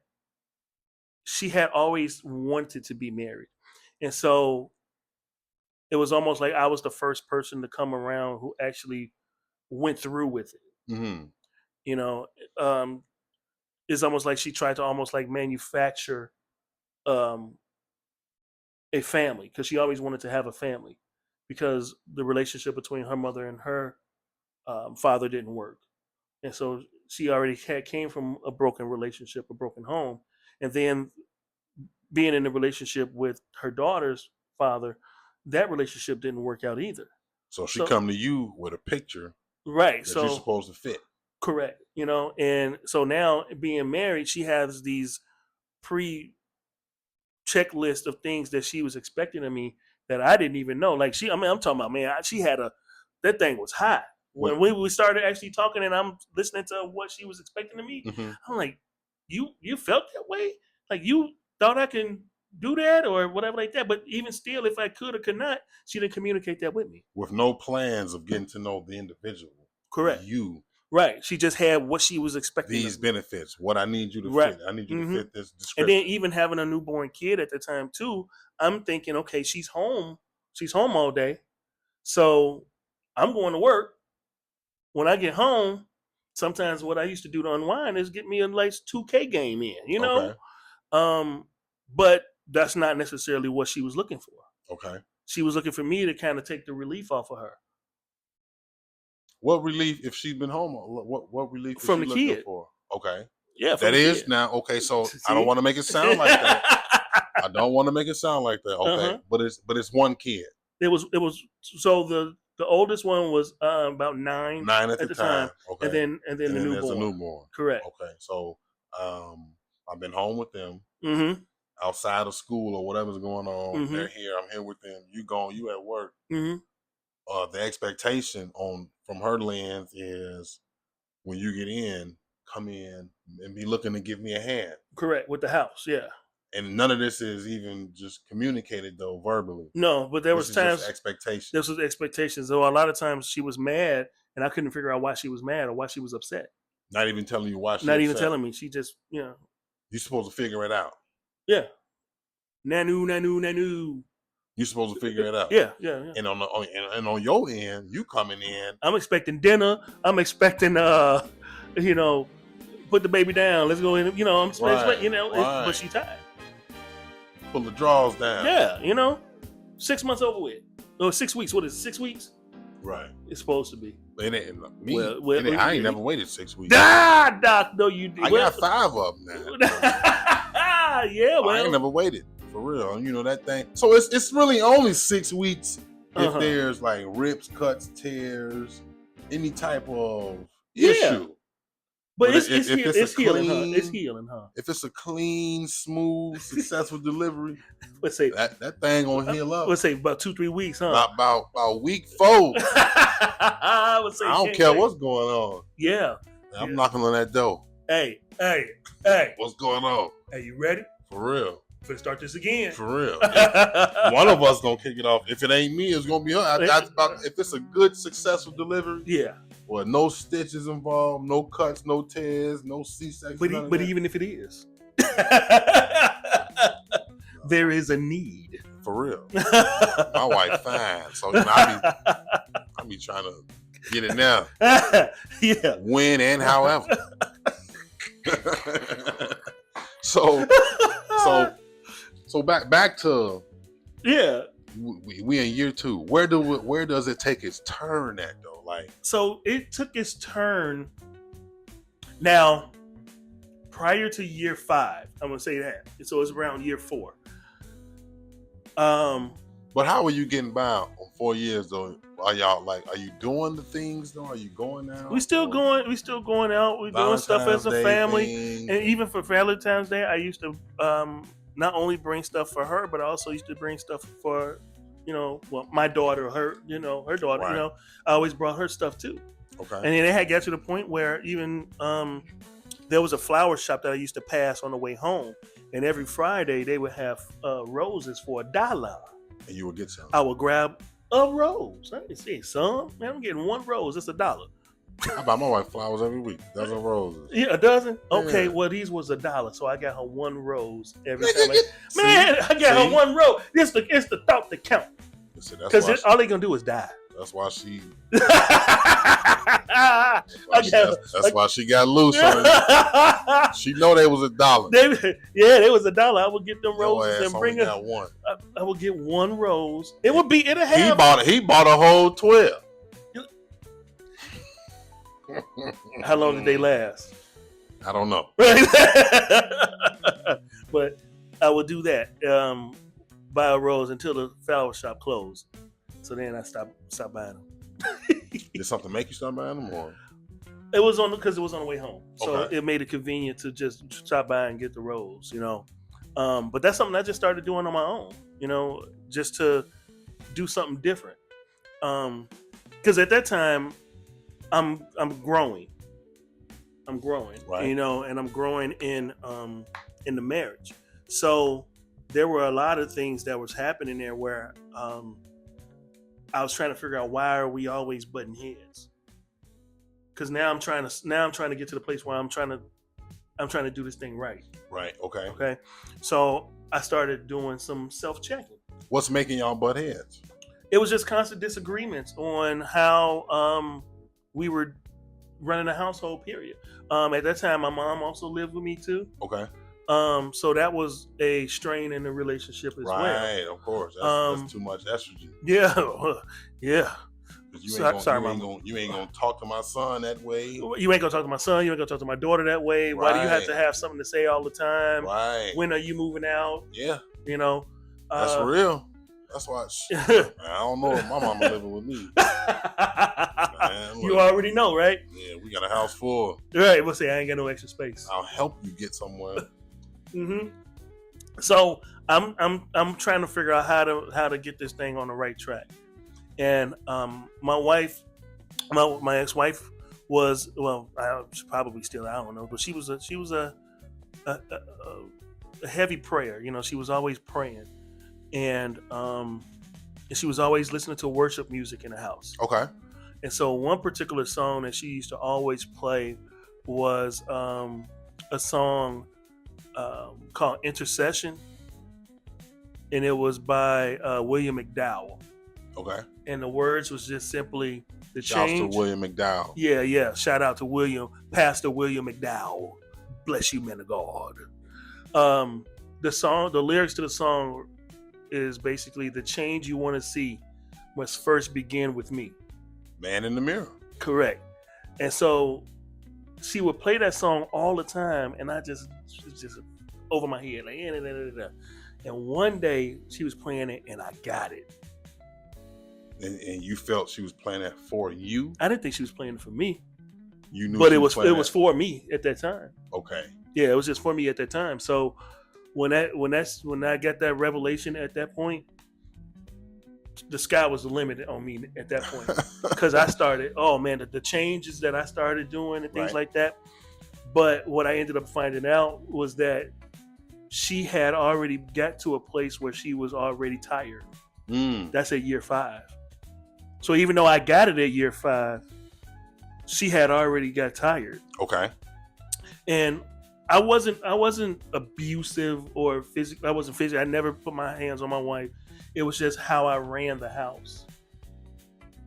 she had always wanted to be married. And so it was almost like I was the first person to come around who actually went through with it. Mm-hmm. It's almost like she tried to almost like manufacture a family, because she always wanted to have a family, because the relationship between her mother and her father didn't work. And so she already came from a broken relationship, a broken home. And then being in a relationship with her daughter's father, that relationship didn't work out either. So she come to you with a picture, right? That you're supposed to fit. Correct. And so now being married, she has these checklist of things that she was expecting of me that I didn't even know. Like I'm talking about, man, she had that thing was hot. When we started actually talking and I'm listening to what she was expecting of me, mm-hmm. I'm like, you felt that way? Like you thought I can do that or whatever like that? But even still, if I could or could not, she didn't communicate that with me. With no plans of getting to know the individual. Correct. You. Right. She just had what she was expecting. These benefits. What I need you to fit. I need you mm-hmm. to fit this description. And then even having a newborn kid at the time too, I'm thinking, okay, she's home. She's home all day. So I'm going to work. When I get home, sometimes what I used to do to unwind is get me a nice 2K game in, Okay. But that's not necessarily what she was looking for. Okay. She was looking for me to kind of take the relief off of her. What relief if she's been home? What relief is from she the looking kid for? Okay. Yeah, that is kid. Now okay. So I don't want to make it sound like that. I don't want to make it sound like that. Okay, uh-huh. but it's one kid. It was so the oldest one was about 9 at the time. Okay, and then the newborn. There's a newborn. Correct. Okay, so I've been home with them. Mm-hmm. Outside of school or whatever's going on, mm-hmm. they're here. I'm here with them. You gone. You at work. Mm-hmm. The expectation from her lens is when you get in, come in and be looking to give me a hand. Correct, with the house, yeah. And none of this is even just communicated though verbally. No, but there was times expectations. This was expectations. Though a lot of times she was mad, and I couldn't figure out why she was mad or why she was upset. Not even telling you why she. Not even telling me. She just, You're supposed to figure it out. Yeah. Nanu. You're supposed to figure it out. Yeah. And on your end, you coming in. I'm expecting dinner. I'm expecting, put the baby down. Let's go in. I'm expecting, right. but she tired. Pull the drawers down. Yeah, 6 months over with. Or 6 weeks. What is it, 6 weeks? Right. It's supposed to be. I ain't never waited 6 weeks. Doc, no, you did. I got 5 of them now. Yeah, well. I ain't never waited. For real. That thing. So it's really only 6 weeks if there's like rips, cuts, tears, any type of issue. But it's healing, huh? It's healing, huh? If it's a clean, smooth, successful delivery, let's say that thing gonna heal up. Let's say about 2-3 weeks, huh? About week 4. I don't care what's going on. Yeah. I'm knocking on that door. Hey. What's going on? Hey, you ready? For real. Let's start this again. For real. One of us gonna kick it off. If it ain't me, it's gonna be her. If it's a good, successful delivery. Yeah. Well, no stitches involved, no cuts, no tears, no C-section. But even if it is, there is a need. For real. My wife fine, so I be trying to get it now. Yeah. When and however. So back to we in year 2. Where does it take its turn at though? So it took its turn. Now, prior to year 5, I'm gonna say that. So it's around year 4. But how are you getting by on 4 years though? Are you doing the things though? Are you going out? We still going out. We're doing stuff as a family. Thing. And even for Valentine's Day, I used to not only bring stuff for her, but I also used to bring stuff for, my daughter, her daughter, Right. I always brought her stuff too. Okay. And then it had got to the point where even there was a flower shop that I used to pass on the way home. And every Friday they would have roses for $1. And you would get some. I would grab a rose. I didn't say some. Man, I'm getting one rose. It's $1. I buy my wife flowers every week. Dozen roses. Yeah, a dozen? Okay, Yeah. Well, these was $1. So I got her one rose every time. I got her one rose. It's the thought that count. Because all they going to do is die. That's why she. That's why she got loose on it. She know they was $1. They was $1. I would get them roses and bring her. One. I would get one rose. It'll have. He bought a whole 12. How long did they last? I don't know. But I would do that. Buy a rose until the flower shop closed. So then I stopped buying them. Did something make you stop buying them, or? It was because it was on the way home, so Okay. It made it convenient to just stop by and get the rose, But that's something I just started doing on my own, just to do something different. Because at that time, I'm growing, right. and I'm growing in the marriage. So there were a lot of things that was happening there where I was trying to figure out why are we always butting heads. Because now I'm trying to get to the place where I'm trying to do this thing right. Right. Okay. Okay. So I started doing some self-checking. What's making y'all butt heads? It was just constant disagreements on how we were running a household. Period. At that time, my mom also lived with me too. Okay. So that was a strain in the relationship as well. Right. Of course. That's too much estrogen. Yeah. Yeah. You ain't gonna talk to my son that way. You ain't gonna talk to my son. You ain't gonna talk to my daughter that way. Right. Why do you have to have something to say all the time? Right. When are you moving out? Yeah. That's real. That's why. I don't know if my mama living with me. Man, you already know, right? Yeah, we got a house full. Right. We'll say I ain't got no extra space. I'll help you get somewhere. Mm-hmm. So I'm trying to figure out how to get this thing on the right track. And my wife, my ex-wife was, probably still, I don't know, but she was a heavy prayer. She was always praying, and she was always listening to worship music in the house. Okay. And so one particular song that she used to always play was a song called Intercession. and it was by William McDowell. Okay. And the words was just simply the Shouts change. to William McDowell. Yeah. Shout out to Pastor William McDowell. Bless you, man of God. The lyrics to the song is basically the change you want to see must first begin with me. Man in the mirror. Correct. And so she would play that song all the time, and it's just over my head, like, and one day she was playing it, and I got it. And you felt she was playing that for you? I didn't think she was playing it for me. You knew, but it was for me at that time. Okay. Yeah, it was just for me at that time. So when I got that revelation at that point, the sky was the limit on me at that point, because I started, the changes that I started doing and things like that. But what I ended up finding out was that she had already got to a place where she was already tired. That's at year 5. So even though I got it at year 5, she had already got tired. Okay. And I wasn't abusive or physical. I wasn't physical. I never put my hands on my wife. It was just how I ran the house.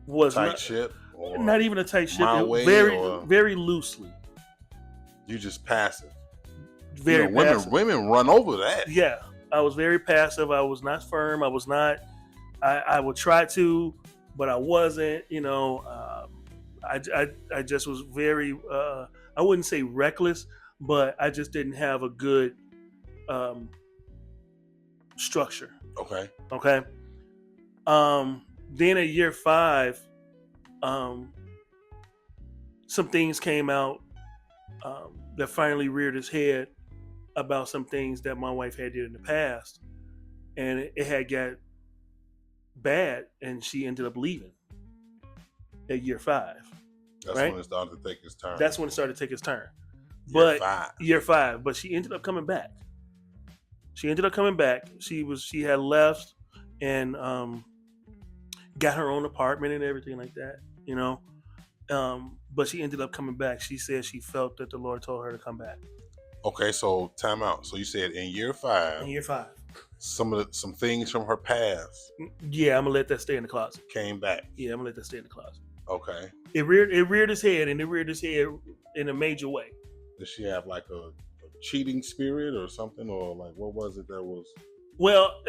Was tight ship? Or not even a tight ship. Very loosely. You just passive. Very passive. Women run over that. Yeah, I was very passive. I was not firm. I was not. I would try to, but I wasn't. I just was very. I wouldn't say reckless, but I just didn't have a good structure. Okay. Then at year 5, some things came out that finally reared its head about some things that my wife had did in the past, and it had got bad, and she ended up leaving at year 5. That's when it started to take its turn. That's when it started to take its turn. Year 5. But she ended up coming back. She had left and got her own apartment and everything like that, but she ended up coming back. She said she felt that the Lord told her to come back. Okay, so time out. So you said in year 5. In year 5. Some things from her past. Yeah, I'm gonna let that stay in the closet. Came back. Yeah, I'm gonna let that stay in the closet. Okay. It reared its head, and it reared its head in a major way. Did she have like a cheating spirit or something, or like what was it that was? Well,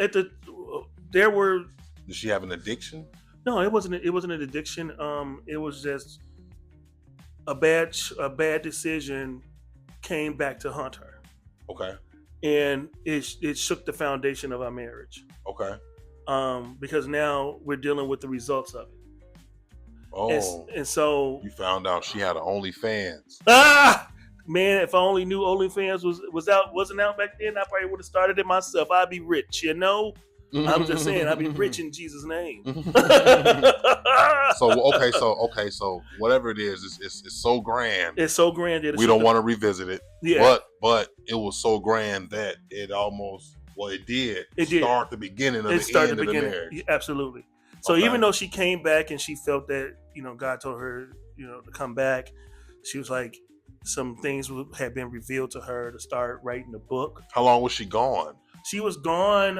there were. Did she have an addiction? No, it wasn't. It wasn't an addiction. It was just a bad decision came back to haunt her. Okay. And it shook the foundation of our marriage. Okay. Because now we're dealing with the results of it. Oh. And so you found out she had an OnlyFans. Man, if I only knew OnlyFans wasn't out back then, I probably would have started it myself. I'd be rich, I'm just saying, I'd be rich in Jesus' name. So whatever it is, it's so grand. It's so grand that we don't want to revisit it. Yeah. But it was so grand that it almost it did start the beginning of the end of the marriage. Absolutely. So even though she came back and she felt that, God told her, to come back, she was like, some things had been revealed to her to start writing the book. How long was she gone? She was gone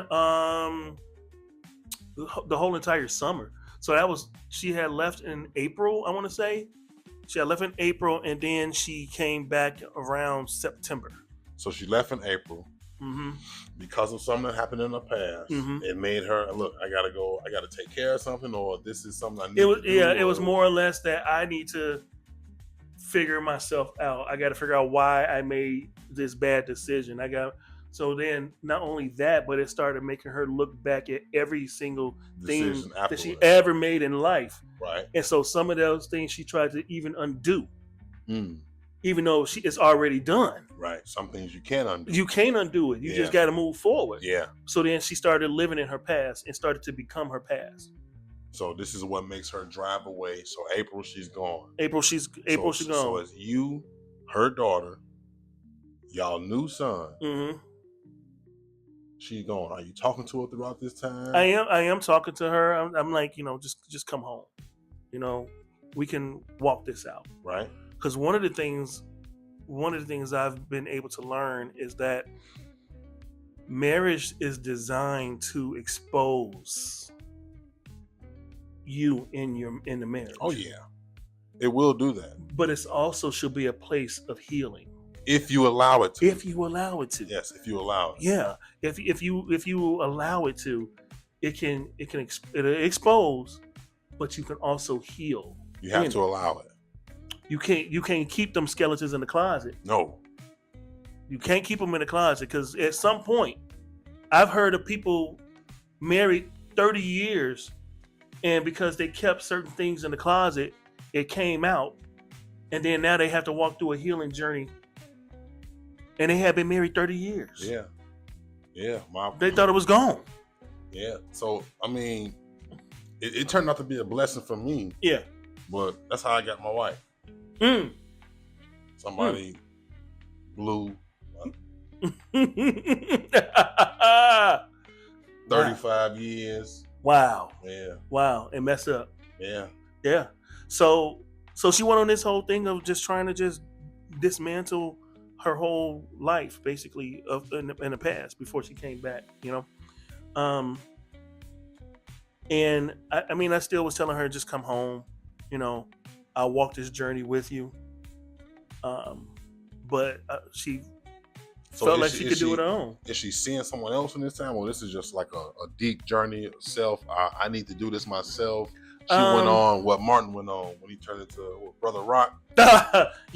the whole entire summer. So she had left in April, I want to say. She had left in April, and then she came back around September. So she left in April. Mm-hmm. Because of something that happened in the past. Mm-hmm. It made her, look, I gotta take care of something, or this is something I need to do. Yeah, it was more or less that I need to figure myself out. I got to figure out why I made this bad decision. So then not only that, but it started making her look back at every single thing that she ever made in life. Right. And so some of those things she tried to even undo. Even though it's already done. Right. Some things you can't undo. You can't undo it. You just got to move forward. Yeah. So then she started living in her past and started to become her past. So this is what makes her drive away. So April, she's gone. April, she's gone. So it's you, her daughter, y'all new son. Mm-hmm. She's gone. Are you talking to her throughout this time? I am talking to her. I'm like, just come home. We can walk this out. Right. Because one of the things I've been able to learn is that Marriage is designed to expose you in the marriage. Oh yeah, it will do that. But it also should be a place of healing. If you allow it to. If you allow it to. Yes, if you allow it. Yeah. If you allow it to, it'll expose, but you can also heal. You have to allow it. You can't keep them skeletons in the closet. No. You can't keep them in the closet because at some point, I've heard of people married 30 years, and because they kept certain things in the closet, it came out, and then now they have to walk through a healing journey, and they have been married 30 years. Yeah. Yeah. They thought it was gone. Yeah. So, I mean, it turned out to be a blessing for me. Yeah. But that's how I got my wife. Somebody blew 35 years. Wow. Yeah. Wow. And messed up. Yeah. Yeah. So she went on this whole thing of just trying to just dismantle her whole life, basically, in the past before she came back, and I mean, I still was telling her, just come home, I'll walk this journey with you. But she felt like she could do it on her own. Is she seeing someone else in this time, or this is just like a deep journey of self? I need to do this myself. She went on what Martin went on when he turned into Brother Rock. She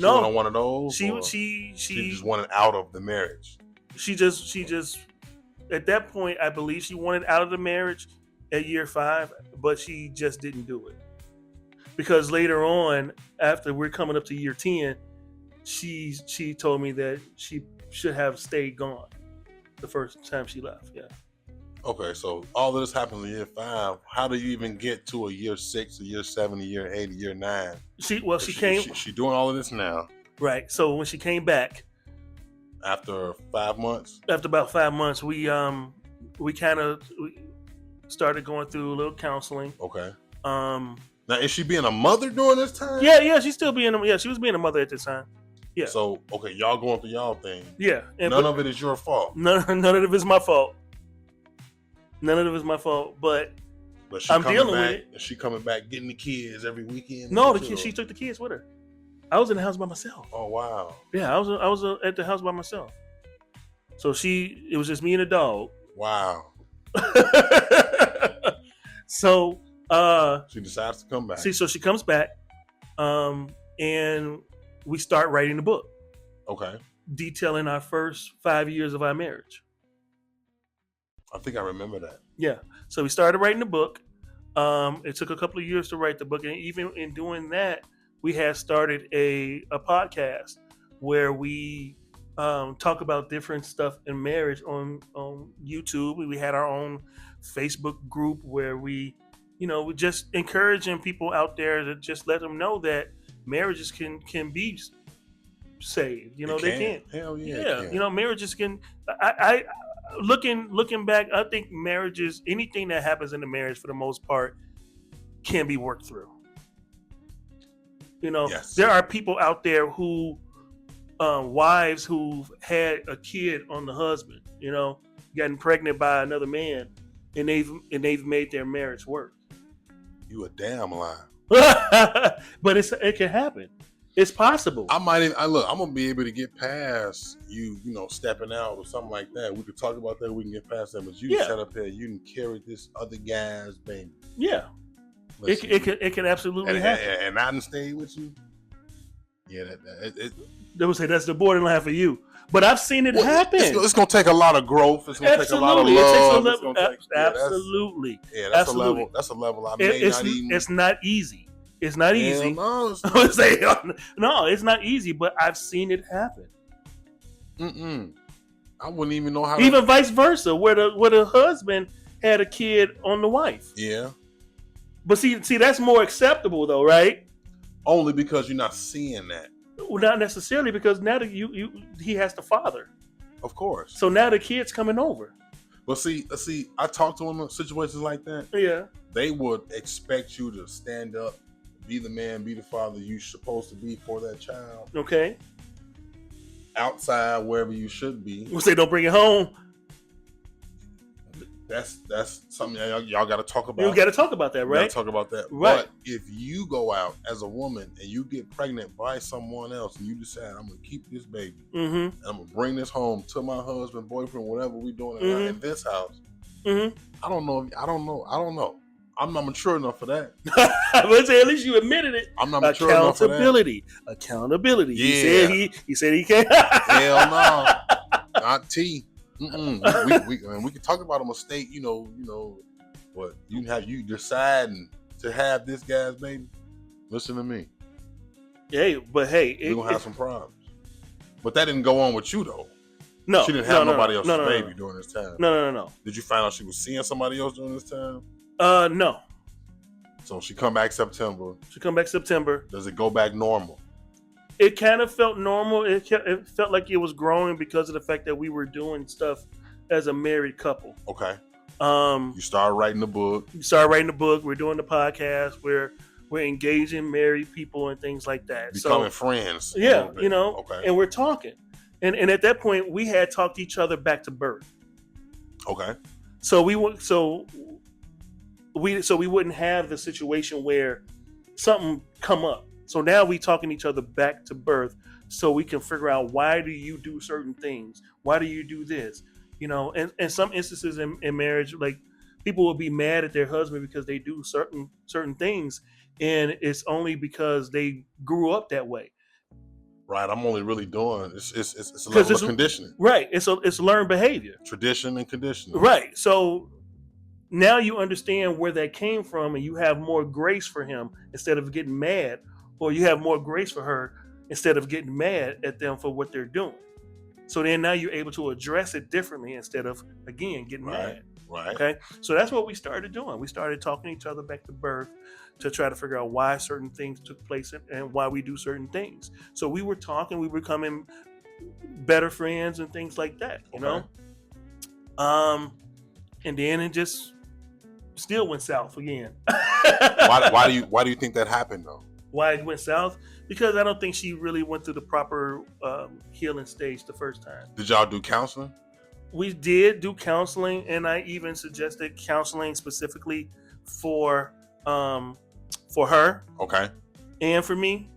went on one of those. She just wanted out of the marriage. She just at that point, I believe she wanted out of the marriage at year 5, but she just didn't do it. Because later on, after we're coming up to year 10, she told me that she should have stayed gone the first time she left. Yeah. Okay, so all of this happens in year 5. How do you even get to a year 6, a year 7, a year 8, a year 9? She came. She doing all of this now. Right. So when she came back after 5 months. After about 5 months, we started going through a little counseling. Okay. Now, is she being a mother during this time? Yeah, she's still being. Yeah, she was being a mother at this time. Yeah. So okay, y'all going through y'all thing. Yeah. None of it is your fault. None of it is my fault. None of it is my fault, but I'm dealing with it. Is she coming back getting the kids every weekend? No, the kids. She took the kids with her. I was in the house by myself. Oh wow. Yeah, I was at the house by myself. So it was just me and a dog. Wow. So she decides to come back. So she comes back, and we start writing the book. Okay. Detailing our first 5 years of our marriage. I think I remember that. Yeah. So we started writing the book. It took a couple of years to write the book, and even in doing that, we had started a podcast where we talk about different stuff in marriage on YouTube. We had our own Facebook group where we just encouraging people out there to just let them know that marriages can be saved. They can. Hell yeah. Yeah. Marriages can. I looking back, I think marriages, anything that happens in the marriage for the most part, can be worked through. Yes. There are people out there who, wives who've had a kid on the husband, gotten pregnant by another man, and they've made their marriage work. You a damn lie. But it can happen. It's possible. I'm gonna be able to get past you, stepping out or something like that. We could talk about that. We can get past that. But you set up here, you can carry this other guy's baby. Yeah. It can absolutely happen. And I didn't stay with you. Yeah, they would say that's the borderline for you. But I've seen it happen. It's going to take a lot of growth. It's going to take a lot of love. Absolutely. That's a level. That's a level I may not even. It's not easy. It's not easy. No, it's not easy. But I've seen it happen. I wouldn't even know how. Even vice versa, where the husband had a kid on the wife. Yeah. But see, that's more acceptable though, right? Only because you're not seeing that. Well, not necessarily, because now that he has the father. Of course. So now the kid's coming over. But see, I talk to them in situations like that. Yeah. They would expect you to stand up, be the man, be the father you're supposed to be for that child. Okay. Outside, wherever you should be. We'll say don't bring it home. That's something y'all got to talk about. You got to talk about that, right? Got to talk about that. Right. But if you go out as a woman and you get pregnant by someone else and you decide I'm gonna keep this baby, and I'm gonna bring this home to my husband, boyfriend, whatever we doing in this house. I don't know. I'm not mature enough for that. I would say at least you admitted it. I'm not mature enough for that. Accountability. Yeah. He said he can't. Hell no. Not T. We can talk about a mistake, but you deciding to have this guy's baby. Listen to me. Hey, we're gonna have some problems. But that didn't go on with you though. No, she didn't have nobody else's baby during this time. No. Did you find out she was seeing somebody else during this time? No. So she come back September. Does it go back normal? It kind of felt normal. It felt like it was growing because of the fact that we were doing stuff as a married couple. Okay. You started writing the book. We're doing the podcast. We're engaging married people and things like that. Becoming friends. Yeah, Okay. And we're talking. And at that point, we had talked each other back to birth. Okay. So we wouldn't have the situation where something come up. So now we talking each other back to birth so we can figure out, why do you do certain things? Why do you do this? And some instances in marriage, like, people will be mad at their husband because they do certain things, and it's only because they grew up that way. Right, I'm only really doing it's a level of conditioning. Right, it's learned behavior, tradition and conditioning. Right, so now you understand where that came from, and you have more grace for him instead of getting mad, or you have more grace for her instead of getting mad at them for what they're doing. So then now you're able to address it differently instead of, again, getting mad. Right. Okay. So that's what we started doing. We started talking to each other back to birth to try to figure out why certain things took place and why we do certain things. So we were talking, we were becoming better friends and things like that, you know? And then it just still went south again. Why do you think that happened though? Why it went south? Because I don't think she really went through the proper healing stage the first time. Did y'all do counseling? We did do counseling, and I even suggested counseling specifically for her. Okay. And for me.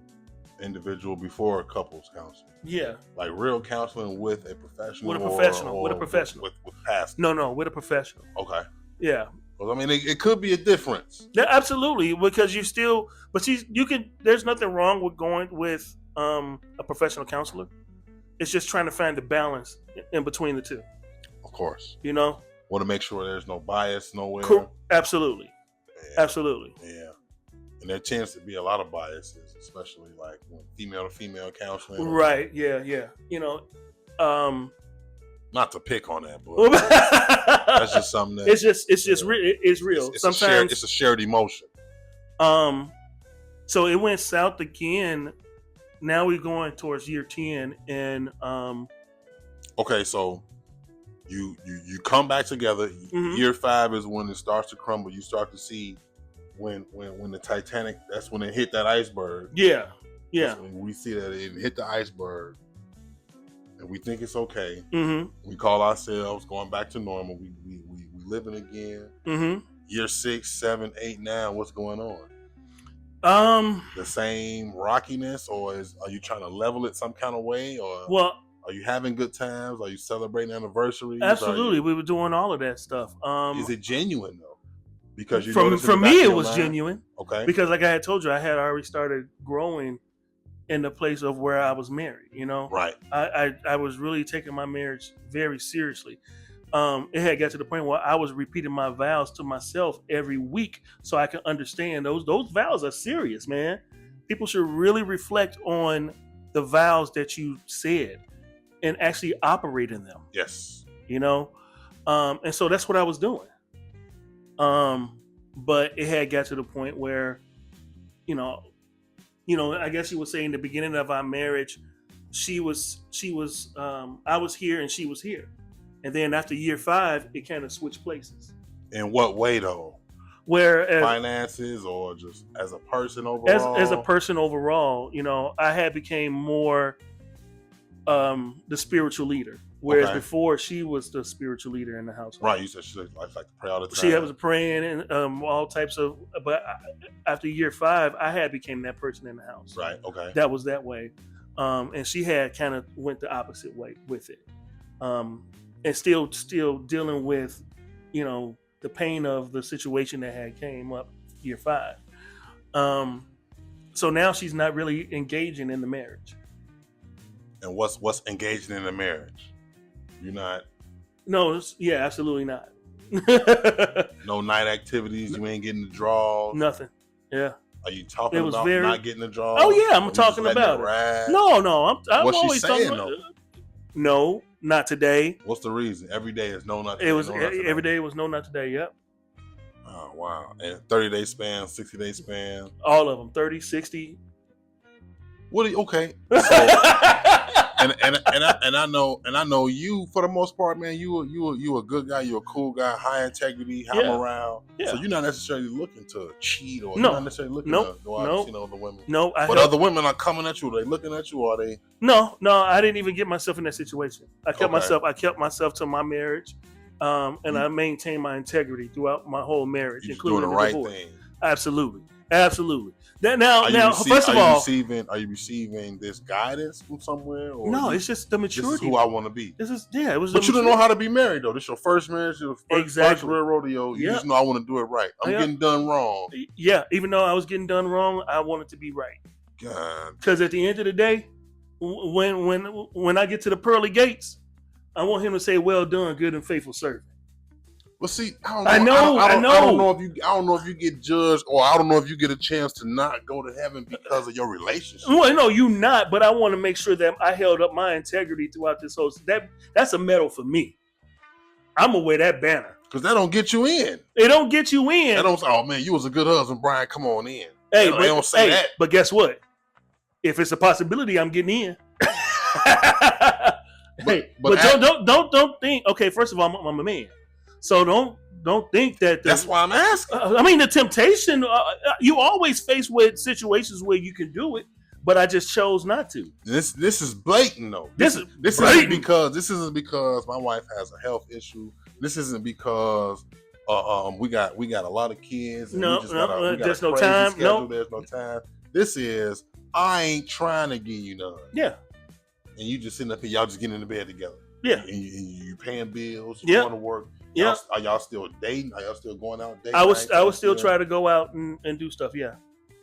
Individual before couples counseling. Yeah. Like real counseling with a professional. With a professional. With past. No, with a professional. Okay. Yeah. Well, I mean, it could be a difference. Yeah, absolutely, because you still, but you can. There's nothing wrong with going with a professional counselor. It's just trying to find the balance in between the two. Of course. Want to make sure there's no bias nowhere. Cool. Absolutely. Yeah. Absolutely. Yeah. And there tends to be a lot of biases, especially like when female to female counseling. Right. Yeah. Not to pick on that, but that's just something that it's real. Sometimes it's a shared emotion. So it went south again. Now we're going towards year 10, and okay, so you come back together. Mm-hmm. Year 5 is when it starts to crumble. You start to see when the Titanic. That's when it hit that iceberg. Yeah. We see that it hit the iceberg. And we think it's okay. Mm-hmm. We call ourselves going back to normal. We living again. Mm-hmm. Year 6, 7, 8, 9. What's going on? The same rockiness, or are you trying to level it some kind of way, or are you having good times? Are you celebrating anniversaries? Absolutely, we were doing all of that stuff. Is it genuine though? Because for me, it was genuine. Okay. Because like I had told you, I had already started growing in the place of where I was married, Right. I was really taking my marriage very seriously. It had got to the point where I was repeating my vows to myself every week so I could understand those vows are serious, man. People should really reflect on the vows that you said and actually operate in them. Yes. And so that's what I was doing. But it had got to the point where, I guess you would say in the beginning of our marriage, I was here and she was here. And then after year 5, it kind of switched places. In what way though? Where finances or just as a person overall? As a person overall, I had became more the spiritual leader. Whereas before, she was the spiritual leader in the household. Right. You said she like to pray all the time. She was praying and all types of. But after year 5, I had became that person in the house. Right. Okay. That was that way, and she had kind of went the opposite way with it, and still dealing with, the pain of the situation that had came up year 5. So now she's not really engaging in the marriage. And what's engaging in the marriage? You're not. No, yeah, absolutely not. No night activities. You ain't getting the draws. Nothing. Yeah. Are you talking about not getting the draws? Oh yeah, I'm talking about it. No, I'm what's always she saying, talking about though? No, not today. What's the reason? Every day is no, not today. It was every day was no, not today. Yep. Oh wow! And 30-day span, 60-day span. All of them, 30, 60. What? Okay. So, and I know you for the most part, man. You a good guy. You a cool guy. High integrity. Hang around. Yeah. So you're not necessarily looking to cheat or you're not necessarily looking to go out and see other women. No, but other women are coming at you. Are they looking at you? Or are they? No. I didn't even get myself in that situation. I kept myself to my marriage, and I maintained my integrity throughout my whole marriage, including doing the right thing. Absolutely. First of all, are you receiving this guidance from somewhere? Or no, it's just the maturity. This is who I want to be. It was. But you don't know how to be married though. This your first marriage, your first real rodeo. You just know I want to do it right. I'm getting done wrong. Yeah, even though I was getting done wrong, I wanted to be right. God. Because at the end of the day, when I get to the pearly gates, I want him to say, "Well done, good and faithful servant." Well, see, I know. I don't know if you get judged, or I don't know if you get a chance to not go to heaven because of your relationship. Well, no, you not. But I want to make sure that I held up my integrity throughout this whole. That's a medal for me. I'm gonna wear that banner because that don't get you in. It don't get you in. That don't. Oh man, you was a good husband, Bryant. Come on in. Hey, they don't say that. But guess what? If it's a possibility, I'm getting in. but don't think. Okay, first of all, I'm a man. So don't think that. That's why I'm asking. I mean, the temptation. You always face with situations where you can do it, but I just chose not to. This is blatant though. This isn't because my wife has a health issue. This isn't because we got a lot of kids. And there's no time. Schedule. There's no time. This is I ain't trying to get you done. Yeah. And you just sitting up here, y'all just getting in the bed together. Yeah. And you paying bills. You going to work. Yeah. Are y'all still dating? Are y'all still going out dating? I would still try to go out and do stuff. Yeah.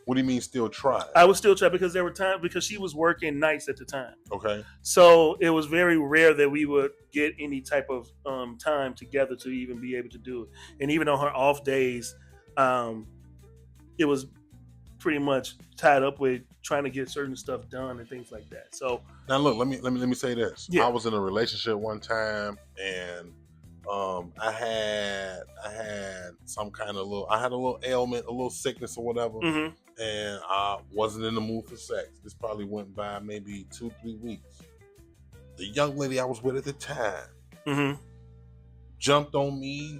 What do you mean still try? I would still try because there were times because she was working nights at the time. Okay. So it was very rare that we would get any type of time together to even be able to do it. And even on her off days, it was pretty much tied up with trying to get certain stuff done and things like that. So now look, let me say this. Yeah. I was in a relationship one time and I had some kind of a little ailment, a little sickness or whatever, mm-hmm. and I wasn't in the mood for sex. This probably went by maybe 2-3 weeks. The young lady I was with at the time mm-hmm. jumped on me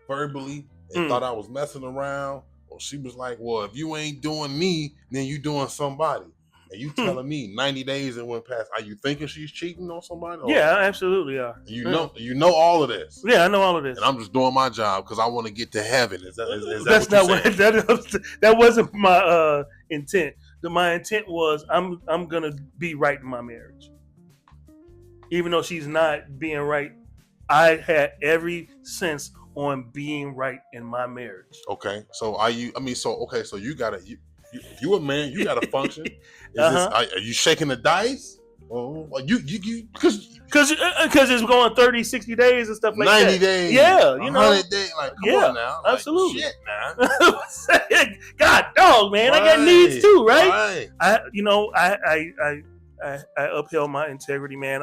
verbally and thought I was messing around. Well, she was like, "Well, if you ain't doing me, then you doing somebody." And you telling me 90 days and went past. Are you thinking she's cheating on somebody? Yeah, I absolutely are. You know all of this. Yeah, I know all of this. And I'm just doing my job because I want to get to heaven. Is that That's not what that wasn't my intent. My intent was I'm gonna be right in my marriage. Even though she's not being right, I had every sense on being right in my marriage. Okay. So are you you gotta you a man, you gotta function. Are you shaking the dice? Oh, you because it's going 30, 60 days and stuff like 90 that. 90 days. Yeah, 100 days. Like, come on now. Like, absolutely. Shit, now. God dog, man. Right, I got needs too, right? I upheld my integrity, man.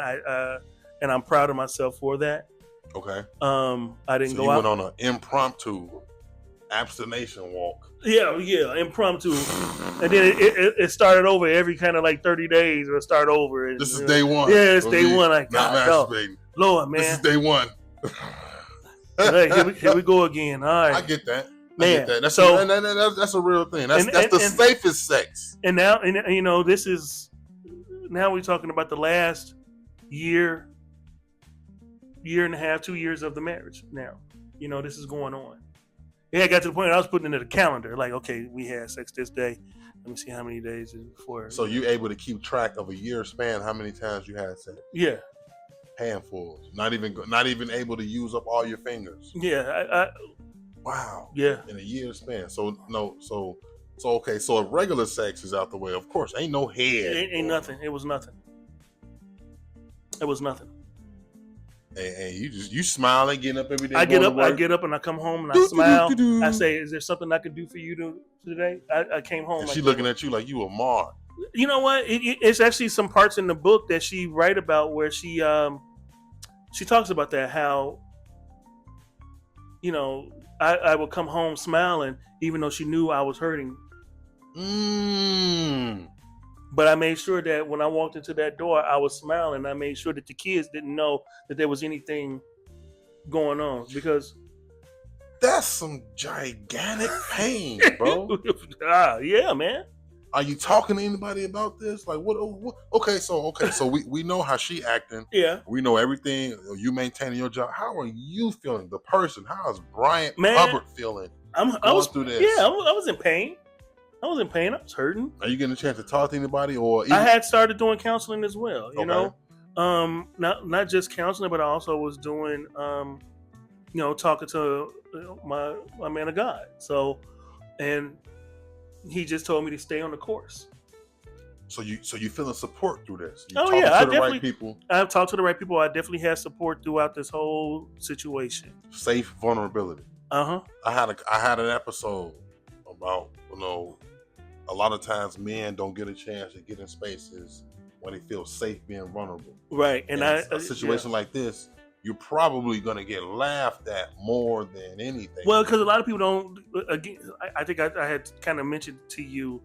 And I'm proud of myself for that. Okay. I didn't go out. You went on an impromptu abstination walk. Yeah, impromptu. And then it started over every kind of like 30 days or start over. And, this is day one. Yeah, it's day one. Like, God, Lord, man. This is day one. Hey, here we go again. All right. I get that. Man, that's a real thing. That's the safest sex. And now, this is now we're talking about the last year year and a half, 2 years of the marriage now. This is going on. Yeah, I got to the point where I was putting it in the calendar. Like, okay, we had sex this day. Let me see how many days before. So you able to keep track of a year span, how many times you had sex? Yeah. Handfuls. Not even able to use up all your fingers. Yeah. Wow. Yeah. In a year span. So okay. So if regular sex is out the way, of course, ain't no head. Ain't nothing. It was nothing. It was nothing. And you smiling, getting up every day. I get up and I come home and I smile. I say, "Is there something I can do for you today?" I came home. And she looking at you like you a mark. You know what? It's actually some parts in the book that she write about where she talks about that, how I would come home smiling even though she knew I was hurting. But I made sure that when I walked into that door, I was smiling. I made sure that the kids didn't know that there was anything going on, because that's some gigantic pain, bro. Yeah, man. Are you talking to anybody about this? Like, what? Okay, so we know how she acting. Yeah. We know everything. You maintaining your job. How are you feeling? The person. How is Bryant Man, Hubbard feeling? I was through this. Yeah, I was in pain. I was hurting. Are you getting a chance to talk to anybody, or I had started doing counseling as well. You Okay. know, not just counseling, but I also was doing, talking to my man of God. So, and he just told me to stay on the course. So you feeling support through this? You yeah, to the right people. I've talked to the right people. I definitely had support throughout this whole situation. Safe vulnerability. I had an episode about a lot of times men don't get a chance to get in spaces when they feel safe being vulnerable. Right, and a situation like this, you're probably going to get laughed at more than anything. Well, because a lot of people don't. Again, I think I had kind of mentioned to you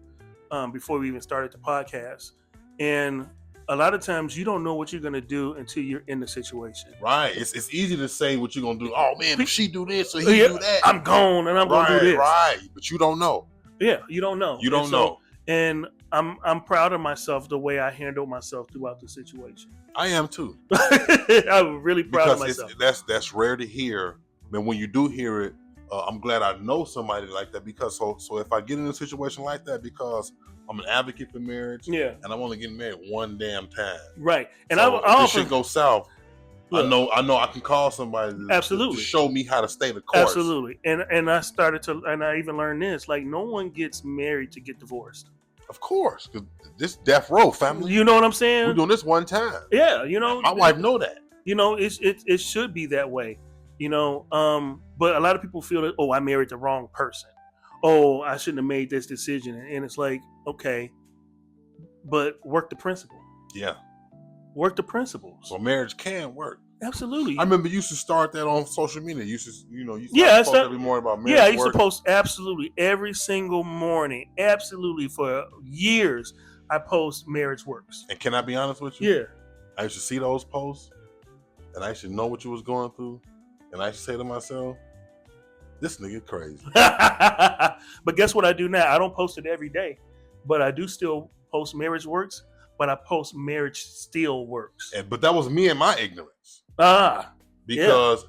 before we even started the podcast, and a lot of times you don't know what you're going to do until you're in the situation. Right. It's easy to say what you're going to do. Oh man, if she do this or he do that, I'm gone and I'm going to do this. Right. But you don't know. Yeah, you don't know. You don't know. And I'm proud of myself the way I handled myself throughout the situation. I am too. I'm really proud of myself. That's rare to hear. But when you do hear it, I'm glad I know somebody like that, because so if I get in a situation like that, because I'm an advocate for marriage, yeah, and I'm only getting married one damn time, right? And so I if this shit go south, look, I know I can call somebody absolutely to show me how to stay the course. Absolutely. And I even learned this, like, no one gets married to get divorced. Of course, because this death row family. You know what I'm saying? We're doing this one time. Yeah, my wife know that. It should be that way. But a lot of people feel that, oh, I married the wrong person. Oh, I shouldn't have made this decision. And it's like, okay, but work the principle. Yeah. Work the principles. So marriage can work. Absolutely. I remember you used to start that on social media. You used to post every morning about marriage. Yeah, I used to post absolutely every single morning. Absolutely, for years, I post marriage works. And can I be honest with you? Yeah. I used to see those posts, and I used to know what you was going through, and I used to say to myself, this nigga crazy. But guess what I do now? I don't post it every day, but I do still post marriage works, but I post marriage still works. But that was me and my ignorance. Because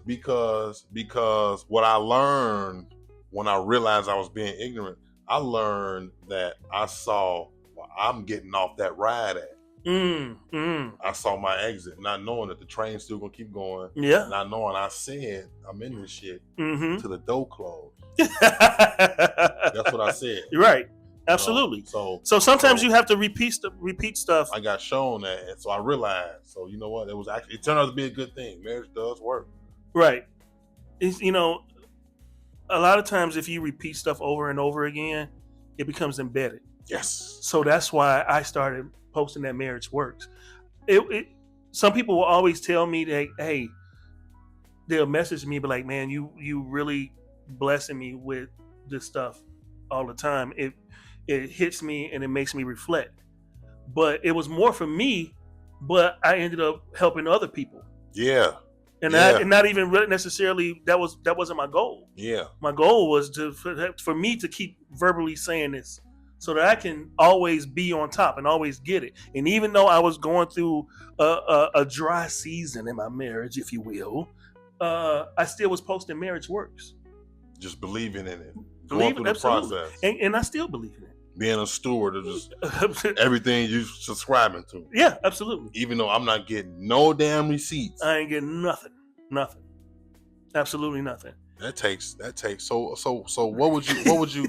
what I learned when I realized I was being ignorant, I learned that I saw I'm getting off that ride at. I saw my exit, not knowing that the train's still gonna keep going. Yeah. Not knowing I said I'm in this shit to the door closed. That's what I said. You're right. Absolutely. So sometimes you have to repeat stuff. I got shown that, and so I realized. So you know what? It turned out to be a good thing. Marriage does work. Right. It's, a lot of times if you repeat stuff over and over again, it becomes embedded. Yes. So that's why I started posting that marriage works. Some people will always tell me that, hey, they'll message me, but like, man, you really blessing me with this stuff all the time. It hits me and it makes me reflect. But it was more for me, but I ended up helping other people. Yeah. And not even really necessarily that wasn't my goal. Yeah. My goal was for me to keep verbally saying this so that I can always be on top and always get it. And even though I was going through a dry season in my marriage, if you will, I still was posting Marriage Works. Just believing in it. Believe Going it, through the absolutely. process. And I still believe in it. Being a steward of just everything you subscribing to. Yeah, absolutely. Even though I'm not getting no damn receipts. I ain't getting nothing. Absolutely nothing. That takes so what would you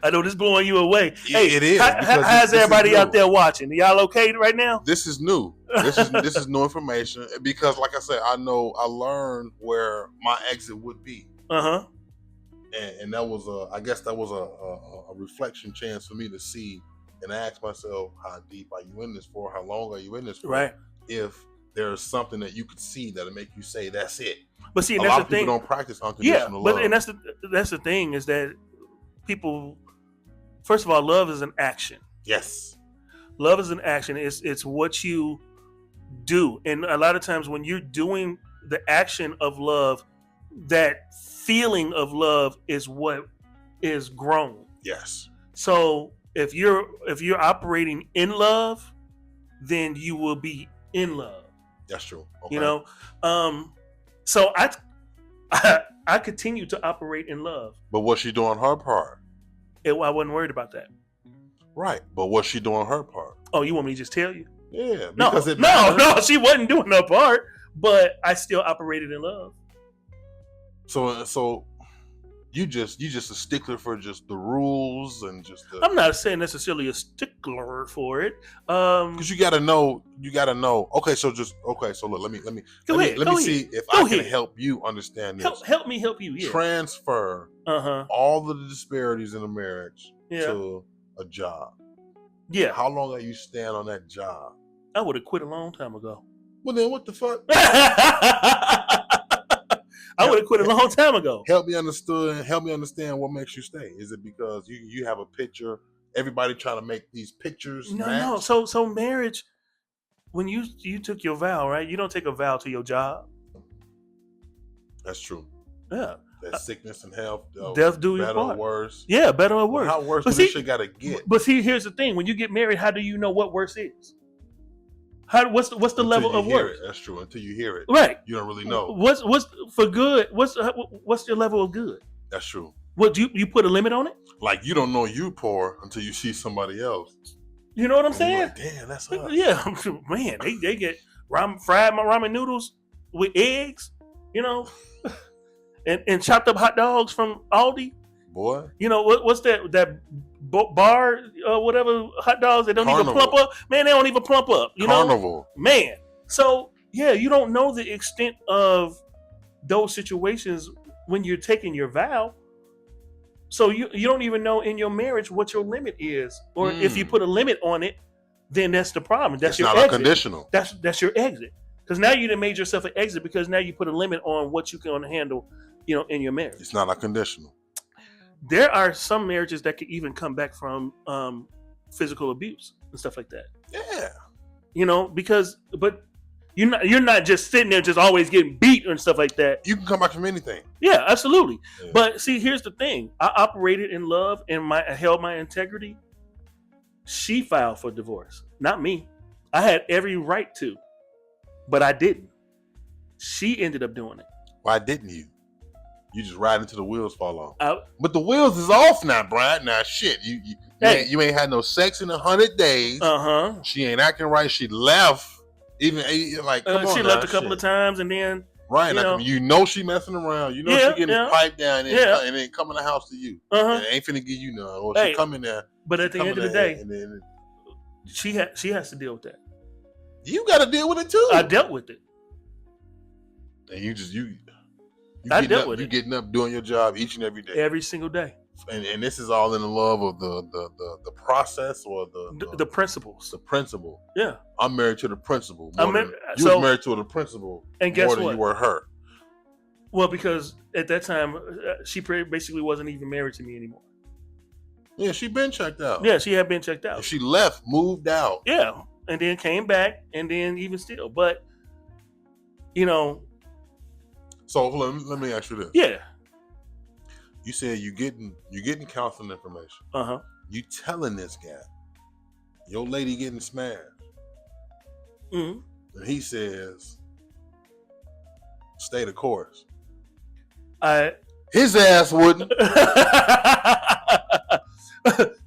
I know this blowing you away. Hey, it is. How's everybody out there watching? Y'all okay right now? This is new. This is new information because, like I said, I learned where my exit would be. Uh-huh. And that was I guess that was a reflection chance for me to see and ask myself, how deep are you in this for? How long are you in this for? Right. If there's something that you could see that'll make you say that's it. But see, a that's lot the of people thing. don't practice unconditional love. And that's the thing is that people, first of all, love is an action. Yes. Love is an action. It's what you do, and a lot of times when you're doing the action of love, that feeling of love is what is grown. Yes. So if you're operating in love, then you will be in love. That's true. Okay. You know, so I continue to operate in love. But what's she doing her part? I wasn't worried about that. Right. But what's she doing her part? Oh, you want me to just tell you? Yeah. Because no, she wasn't doing her part, but I still operated in love. So you just a stickler for just the rules and just the... I'm not saying necessarily a stickler for it. Because you gotta know. Okay, so look, let me see if I can help you understand this. Help me help you. Yeah. Transfer all of the disparities in a marriage to a job. Yeah. How long are you staying on that job? I would have quit a long time ago. Well, then what the fuck? I would have quit a long time ago. Help me understand what makes you stay. Is it because you have a picture? Everybody trying to make these pictures match? No. So marriage, when you took your vow, right? You don't take a vow to your job. That's true. Yeah. That sickness and health, death do your part. Better or worse. Yeah, better or worse. Well, how worse do this shit gotta get? But see, here's the thing: when you get married, how do you know what worse is? What's the level of worse? That's true. Until you hear it, right? You don't really know. What's for good? What's your level of good? That's true. What do you put a limit on it? Like you don't know you poor until you see somebody else. You know what I'm saying? Like, damn, that's us. Yeah, man. They get fried ramen noodles with eggs, you know, and chopped up hot dogs from Aldi. Boy, you know what's that bar whatever hot dogs that don't even plump up? Man, they don't even plump up. You know, man. So yeah, you don't know the extent of those situations when you're taking your vow. So you don't even know in your marriage what your limit is, or if you put a limit on it, then that's the problem. That's your exit. It's not unconditional. That's your exit, because now you done made yourself an exit because now you put a limit on what you can handle, you know, in your marriage. It's not unconditional. There are some marriages that could even come back from physical abuse and stuff like that. Yeah, you know, but you're not just sitting there just always getting beat and stuff like that. You can come back from anything. Yeah, absolutely. Yeah. But see, here's the thing: I operated in love and I held my integrity. She filed for divorce, not me. I had every right to, but I didn't. She ended up doing it. Why didn't you? You just ride until the wheels fall off. But the wheels is off now, Bryant. Now, shit, you ain't had no sex in 100 days. She ain't acting right. She left. Even like come on, she left a couple of times, and then right. You know she messing around. You know she getting piped down and then come in the house to you. And ain't finna give you none. Or she come in there. But at the end of the day, and then she has to deal with that. You got to deal with it too. I dealt with it. And I dealt with it. You getting up, doing your job each and every day, every single day. And this is all in the love of the process or the principles. The principle. Yeah, I'm married to the principle. You was married to the principle, and guess more what? than you were her. Well, because at that time she basically wasn't even married to me anymore. Yeah, she been checked out. Yeah, she had been checked out. And she left, moved out. Yeah, and then came back, and then even still, but you know. So let me ask you this. Yeah. You said you getting counseling information. You telling this guy, your lady getting smashed. Mm-hmm. And he says, stay the course. His ass wouldn't.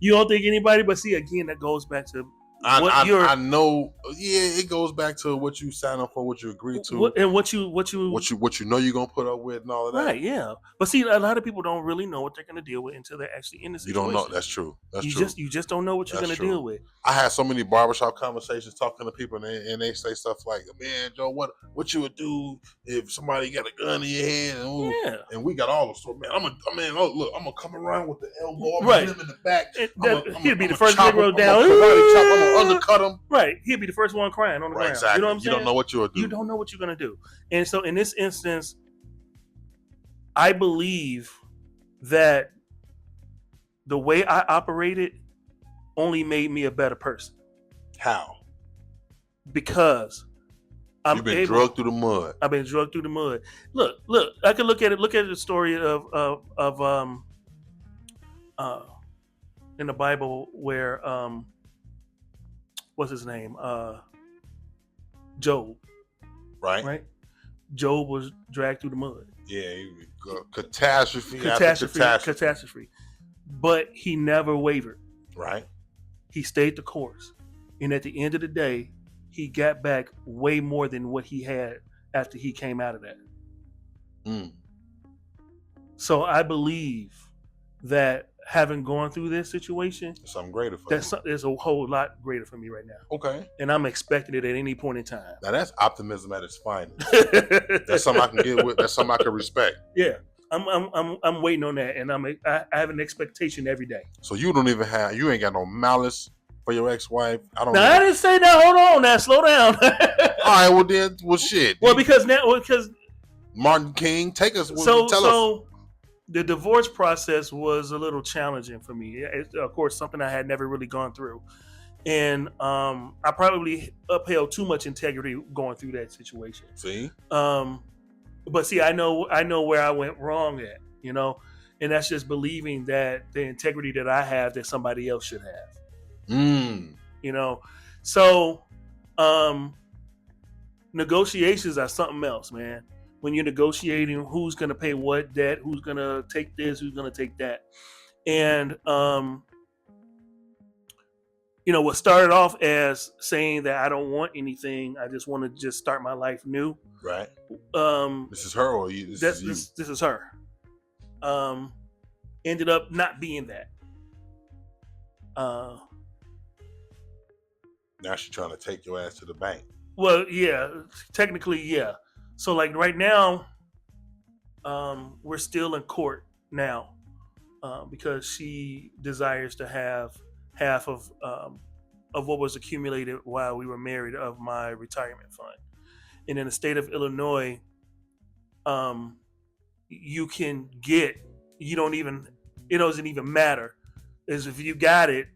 You don't think anybody? But see, again, that goes back to I know. Yeah, it goes back to what you signed up for, what you agreed to, and what you know you're gonna put up with, and all of that. Right? Yeah. But see, a lot of people don't really know what they're going to deal with until they're actually in the situation. You don't know. That's true. You just don't know what you're going to deal with. I had so many barbershop conversations talking to people, and they say stuff like, "Man, Joe, what you would do if somebody got a gun in your hand?" And we got all the story. Man, I'm gonna come around with the elbow. I'm gonna hit him in the back. He'd be the first Negro down. I'm gonna undercut him. Right. He'd be the first one crying on the ground. Exactly. You know what I'm saying? You don't know what you would do. You don't know what you're gonna do. And so in this instance, I believe that the way I operated only made me a better person. How? Because you've been drugged through the mud. I've been drugged through the mud. Look, I can look at it. Look at the story of in the Bible where what's his name? Job. Right. Job was dragged through the mud. Yeah, catastrophe. But he never wavered. Right. He stayed the course. And at the end of the day, he got back way more than what he had after he came out of that. Mm. So I believe that having gone through this situation, something greater for is a whole lot greater for me right now. Okay. And I'm expecting it at any point in time. Now that's optimism at its finest. That's something I can get with. That's something I can respect. Yeah. I'm waiting on that, and I have an expectation every day. So you ain't got no malice for your ex-wife. I didn't say that. Hold on, now slow down. All right, well then, shit. Well, because Martin King, take us. Tell us. The divorce process was a little challenging for me. It's, of course, something I had never really gone through, and I probably upheld too much integrity going through that situation. See. But see, I know where I went wrong at, and that's just believing that the integrity that I have that somebody else should have. So negotiations are something else, man. When you're negotiating who's going to pay what debt, who's going to take this, who's going to take that. And, what started off as saying that I don't want anything, I just want to just start my life new. Right. This is her or you? This is her. Ended up not being that. Now she's trying to take your ass to the bank. Well, yeah, technically, yeah. So like right now, we're still in court now because she desires to have half of what was accumulated while we were married of my retirement fund. And in the state of Illinois, it doesn't even matter. Is if you got a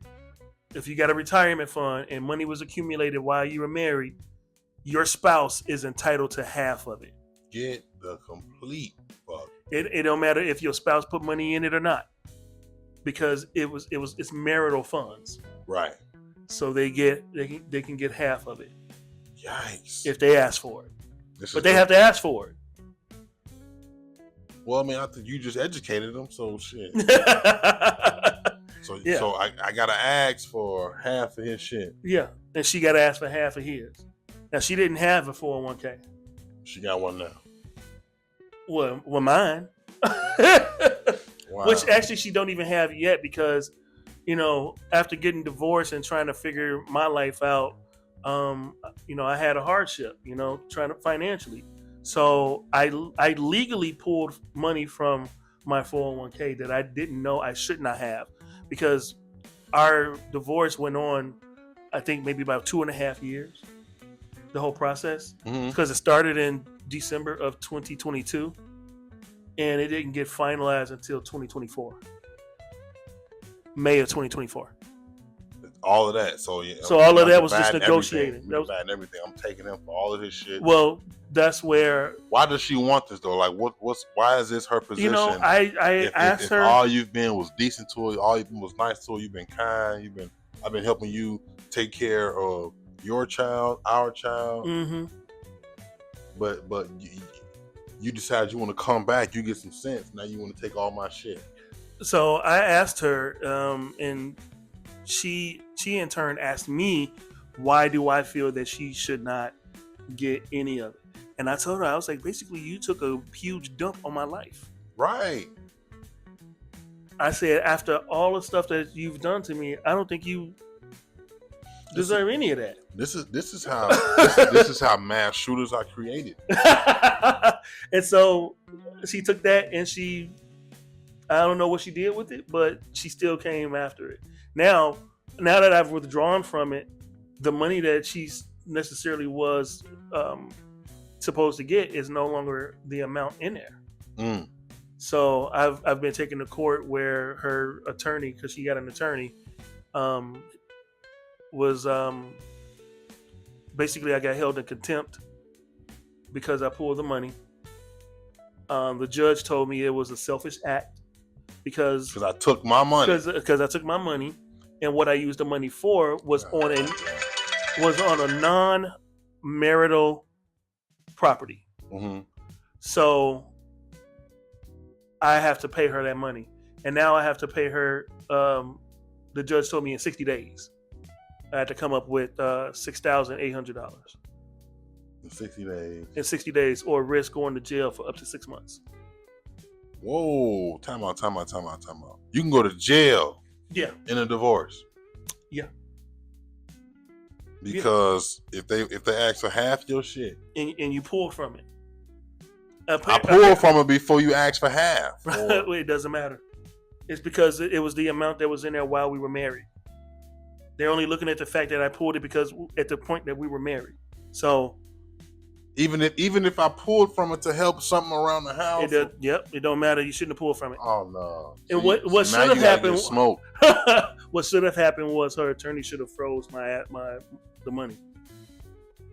retirement fund and money was accumulated while you were married, your spouse is entitled to half of it. Get the complete fuck. It don't matter if your spouse put money in it or not, because it's marital funds. Right. So they can get half of it. Yikes. If they ask for it. But they have to ask for it. Well, I mean, I think you just educated them, so shit. So I gotta ask for half of his shit. Yeah, and she gotta ask for half of his. Now she didn't have a 401k. She got one now. Well, mine. Wow. Which actually she don't even have yet because, after getting divorced and trying to figure my life out, I had a hardship, trying to financially. So I legally pulled money from my 401k that I didn't know I should not have, because our divorce went on, I think maybe about 2.5 years, the whole process, because it started in December of 2022 and it didn't get finalized until 2024, May of 2024. All of that. So yeah. So all of that was just negotiating. That was and everything. I'm taking him for all of his shit. Well, that's where. Why does she want this though? Like, why is this her position? You know, I asked her. All you've been was decent to her. All you've been was nice to her. You've been kind. I've been helping you take care of your child, our child. Mm-hmm. But you decide you want to come back. You get some sense. Now you want to take all my shit. So I asked her, and she in turn asked me, why do I feel that she should not get any of it? And I told her, I was like, basically, you took a huge dump on my life. Right. I said, after all the stuff that you've done to me, I don't think you deserve any of that. This is how mass shooters are created. And so she took that and I don't know what she did with it, but she still came after it. Now that I've withdrawn from it, the money that she necessarily was supposed to get is no longer the amount in there. Mm. So I've been taken to court where her attorney, because she got an attorney, was basically I got held in contempt because I pulled the money. The judge told me it was a selfish act because I took my money. Because I took my money, and what I used the money for was on a non-marital property. Mm-hmm. So I have to pay her that money, and now I have to pay her. The judge told me in 60 days, I had to come up with $6,800. In 60 days. In 60 days, or risk going to jail for up to 6 months. Whoa! Time out. You can go to jail. Yeah. In a divorce. Yeah. Because if they ask for half your shit, and you pull from it. I pulled from it before you asked for half. It doesn't matter. It's because it was the amount that was in there while we were married. They're only looking at the fact that I pulled it because at the point that we were married. So even if I pulled from it to help something around the house, it don't matter. You shouldn't have pulled from it. Oh no! And what should have happened? What should have happened was her attorney should have froze the money.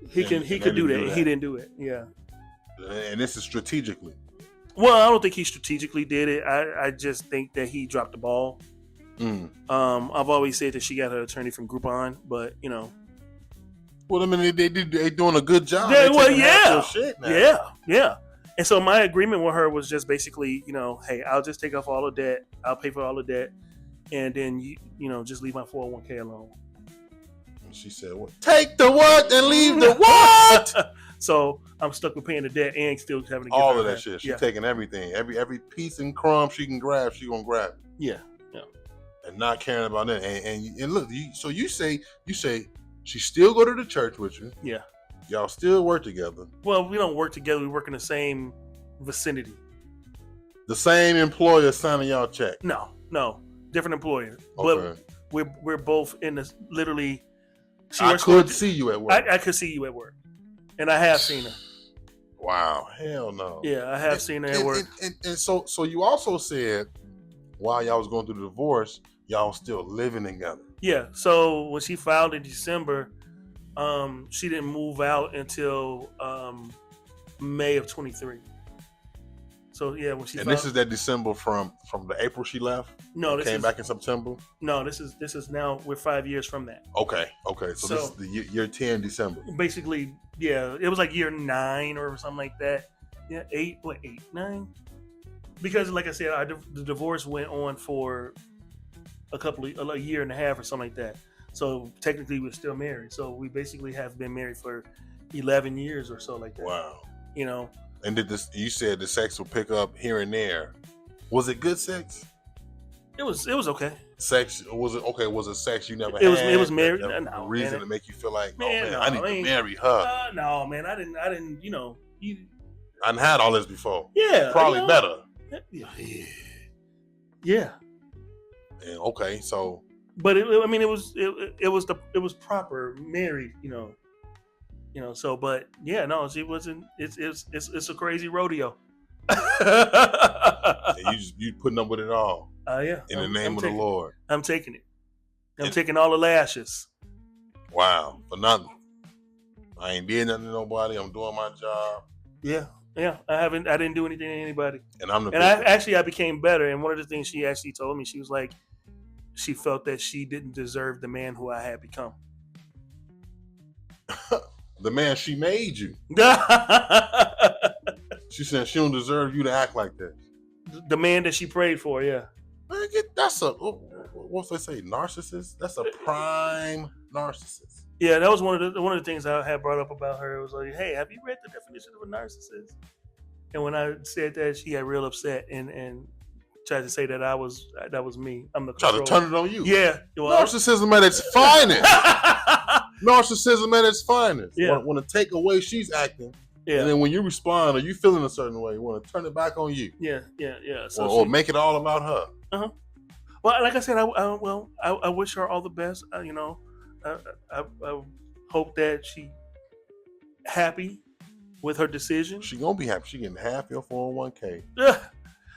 He could do that. He didn't do it. Yeah. And this is strategically. Well, I don't think he strategically did it. I just think that he dropped the ball. Mm. I've always said that she got her attorney from Groupon, but you know. Well, I mean, they doing a good job. Yeah. And so my agreement with her was just basically, you know, hey, I'll just take off all of that. I'll pay for all of that, and then you know, just leave my 401k alone. And she said, "What? Take the what and leave the what?" So I'm stuck with paying the debt and still having to get all of that shit. She's taking everything, every piece and crumb she can grab, she gonna grab. Yeah. And not caring about that. And look, you say she still go to the church with you. Yeah. Y'all still work together. Well, we don't work together. We work in the same vicinity. The same employer signing y'all check. No, different employer. Okay. But we're both in this literally. I could see you at work. I could see you at work. And I have seen her. Wow, hell no. Yeah, I have seen her at work. And so you also said while y'all was going through the divorce, y'all still living together. Yeah. So when she filed in December, she didn't move out until May of 23. So yeah, when she filed, this is that December from the April she left. No, this came back in September. No, this is now we're 5 years from that. Okay. So this is the year 10 December. Basically, yeah, it was like year 9 or something like that. Yeah, 8, 9? Because like I said, the divorce went on for a year and a half or something like that. So technically, we're still married. So we basically have been married for 11 years or so like that. Wow. You know. And you said the sex will pick up here and there. Was it good sex? It was okay. Sex was it okay? Was it sex you never had? It was married. No, reason to make you feel like, I need to marry her. No, man, I didn't. You know, I had all this before. Yeah, probably better. Yeah. And okay, so. But it was proper married. You know, so, but yeah, no, she wasn't. It's a crazy rodeo. You putting up with it all. Yeah. In the name of the Lord. I'm taking it. I'm taking all the lashes. Wow, for nothing. I ain't did nothing to nobody. I'm doing my job. Yeah. I didn't do anything to anybody. And I'm the And I became better. And one of the things she actually told me, she was like, she felt that she didn't deserve the man who I had become. The man she made you. She said she don't deserve you to act like that. The man that she prayed for, yeah. Man, that's what's they say, narcissist? That's a prime narcissist. Yeah, that was one of the things I had brought up about her. It was like, hey, have you read the definition of a narcissist? And when I said that, she got real upset and tried to say that that was me. I'm the control. Try to turn it on you. Yeah. Well, narcissism at its finest. Narcissism at its finest. Yeah. Want to take away she's acting. Yeah. And then when you respond or you feeling a certain way, you want to turn it back on you. Yeah. So or make it all about her. Uh-huh. Well, like I said, I wish her all the best. I hope that she happy with her decision. She gonna be happy. She getting half your 401k.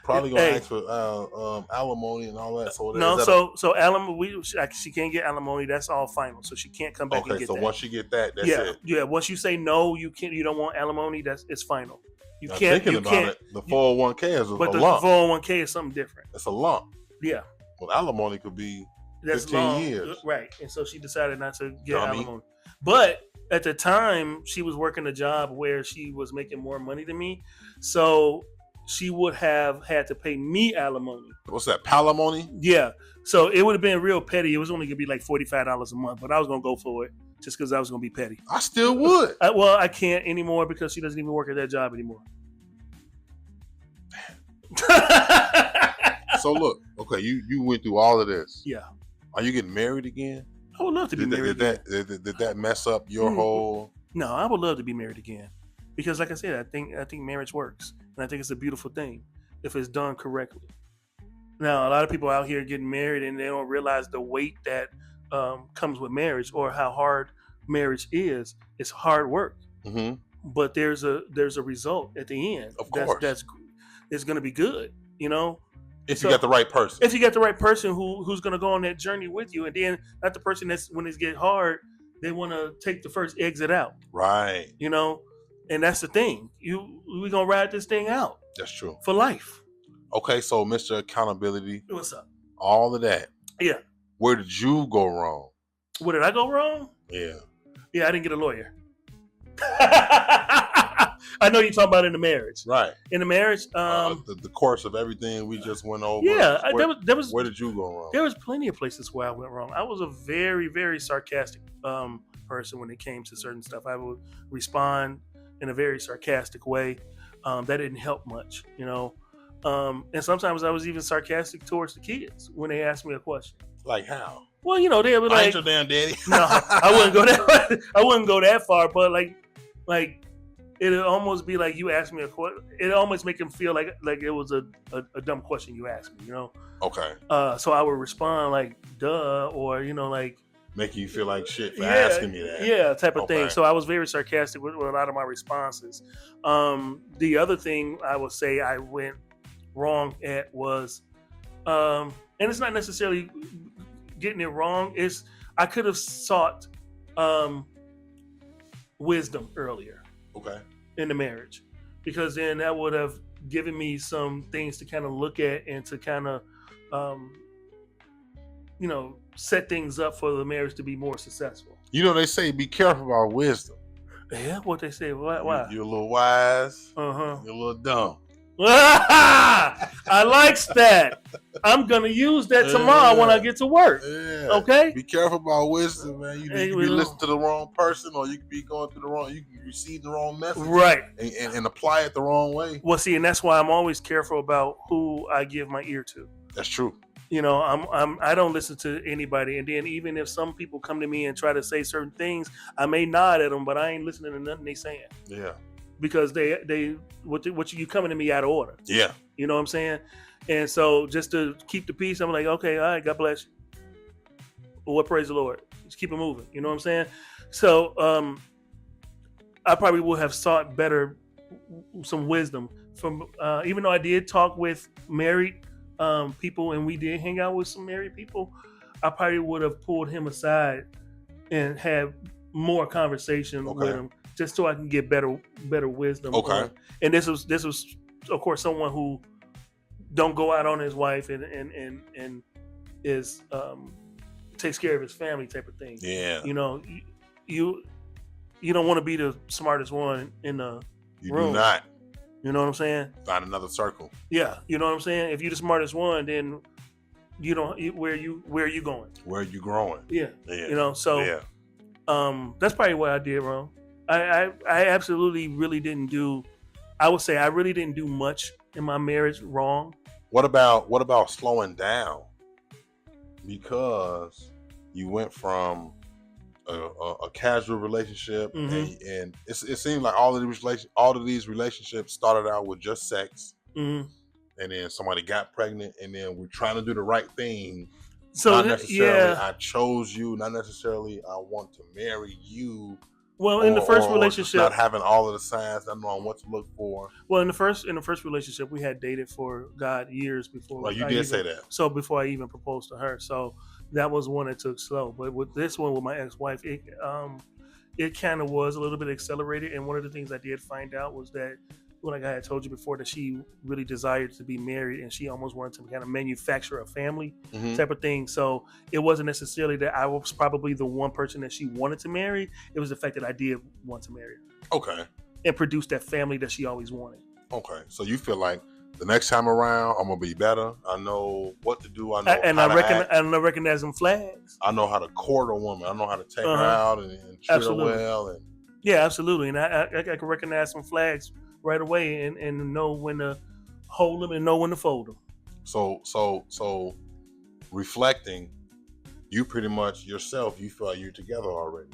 Probably gonna ask for alimony and all that. So alimony. She can't get alimony. That's all final. So she can't come back and get that. Okay, so once you get that, that's it. Yeah. Once you say no, you can't. You don't want alimony. It's final. You now, can't. Thinking about it, the 401k is a lump. But the 401k is something different. It's a lump. Yeah. Well, alimony could be 15 long, years. Right. And so she decided not to get alimony. But at the time, she was working a job where she was making more money than me. So she would have had to pay me alimony. What's that, palimony? Yeah. So it would have been real petty. It was only going to be like $45 a month, but I was going to go for it just because I was going to be petty. I still would. I can't anymore because she doesn't even work at that job anymore. So look, okay, you went through all of this. Yeah. Are you getting married again? I would love to be married again. Did that mess up your whole? No, I would love to be married again because, like I said, I think marriage works, and I think it's a beautiful thing if it's done correctly. Now, a lot of people out here getting married and they don't realize the weight that comes with marriage or how hard marriage is. It's hard work, but there's a result at the end. Of course, that's it's going to be good. You know. If you got the right person. If you got the right person who's going to go on that journey with you, and then not the person that's when it gets hard, they want to take the first exit out. Right. You know, and that's the thing. We gonna ride this thing out. That's true. For life. Okay, so Mr. Accountability. What's up? All of that. Yeah. Where did you go wrong? Where did I go wrong? Yeah. Yeah, I didn't get a lawyer. I know you're talking about in the marriage. Right. In the marriage. The course of everything we just went over. Yeah. Where did you go wrong? There was plenty of places where I went wrong. I was a very, very sarcastic person when it came to certain stuff. I would respond in a very sarcastic way. That didn't help much, you know. And sometimes I was even sarcastic towards the kids when they asked me a question. Like how? Well, you know, they'd be like, "I ain't your damn daddy." No, I wouldn't go that. I wouldn't go that far, but like it'd almost be like you asked me a question. It almost make them feel like it was a dumb question you asked me, you know. Okay. So I would respond like, "Duh," or you know, like making you feel like shit for asking me that. Yeah, type of thing. So I was very sarcastic with a lot of my responses. The other thing I would say I went wrong at was, and it's not necessarily getting it wrong. It's I could have sought wisdom earlier. Okay. In the marriage, because then that would have given me some things to kind of look at and to kind of, you know, set things up for the marriage to be more successful. You know, they say be careful about wisdom. Yeah, what they say? Why? You're a little wise. You're a little dumb. I likes that. I'm gonna use that tomorrow when I get to work. Yeah. Okay. Be careful about wisdom, man. You can be listening to the wrong person, or you can be going through the wrong. You can receive the wrong message, right? And apply it the wrong way. Well, see, and that's why I'm always careful about who I give my ear to. That's true. You know, I don't listen to anybody, and then even if some people come to me and try to say certain things, I may nod at them, but I ain't listening to nothing they saying. Yeah. Because what you coming to me out of order. Yeah. You know what I'm saying? And so just to keep the peace, I'm like, okay, all right, God bless you. Well, praise the Lord. Just keep it moving. You know what I'm saying? So I probably would have sought some wisdom from, even though I did talk with married people and we did hang out with some married people, I probably would have pulled him aside and had more conversation with him, just so I can get better wisdom. Okay. And this was of course someone who don't go out on his wife and is takes care of his family type of thing. Yeah. You know, you don't want to be the smartest one in the room. Do not. You know what I'm saying? Find another circle. Yeah, you know what I'm saying? If you're the smartest one, then you don't where are you going? Where are you growing? Yeah. Yeah. You know, so that's probably what I did wrong. I absolutely really didn't do, I would say I really didn't do much in my marriage wrong. What about slowing down? Because you went from a casual relationship, and it seems like all of these relationships started out with just sex, and then somebody got pregnant, and then we're trying to do the right thing. So not necessarily I chose you, not necessarily I want to marry you. Well, in the first relationship, not having all of the signs, not knowing what to look for. Well, in the first relationship, we had dated for years before. Well, you did say that. So before I even proposed to her, so that was one that took slow. But with this one, with my ex-wife, it kind of was a little bit accelerated. And one of the things I did find out was that, like I had told you before, that she really desired to be married, and she almost wanted to kind of manufacture a family type of thing. So it wasn't necessarily that I was probably the one person that she wanted to marry. It was the fact that I did want to marry her. Okay. And produce that family that she always wanted. Okay. So you feel like the next time around, I'm gonna be better. I know what to do. I know I recognize them flags. I know how to court a woman. I know how to take her out and treat her well. And yeah, absolutely. And I can recognize some flags right away and know when to hold them and know when to fold them. So reflecting, you pretty much yourself, you feel like you're together already.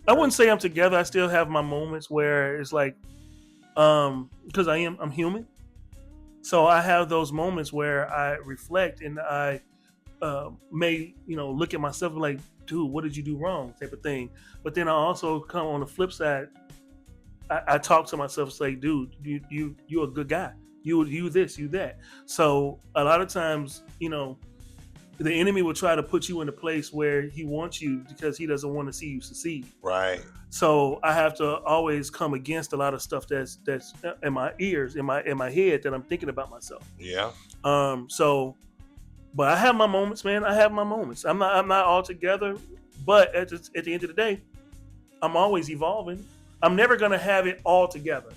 I wouldn't say I'm together. I still have my moments where it's like, because I'm human. So I have those moments where I reflect and I may, look at myself and like, dude, what did you do wrong? Type of thing. But then I also come on the flip side. I talk to myself and say, dude, you're a good guy. You this, you that. So a lot of times, the enemy will try to put you in a place where he wants you because he doesn't want to see you succeed. Right. So I have to always come against a lot of stuff that's in my ears, in my head, that I'm thinking about myself. Yeah. But I have my moments, man. I have my moments. I'm not all together, but at the end of the day, I'm always evolving. I'm never gonna have it all together.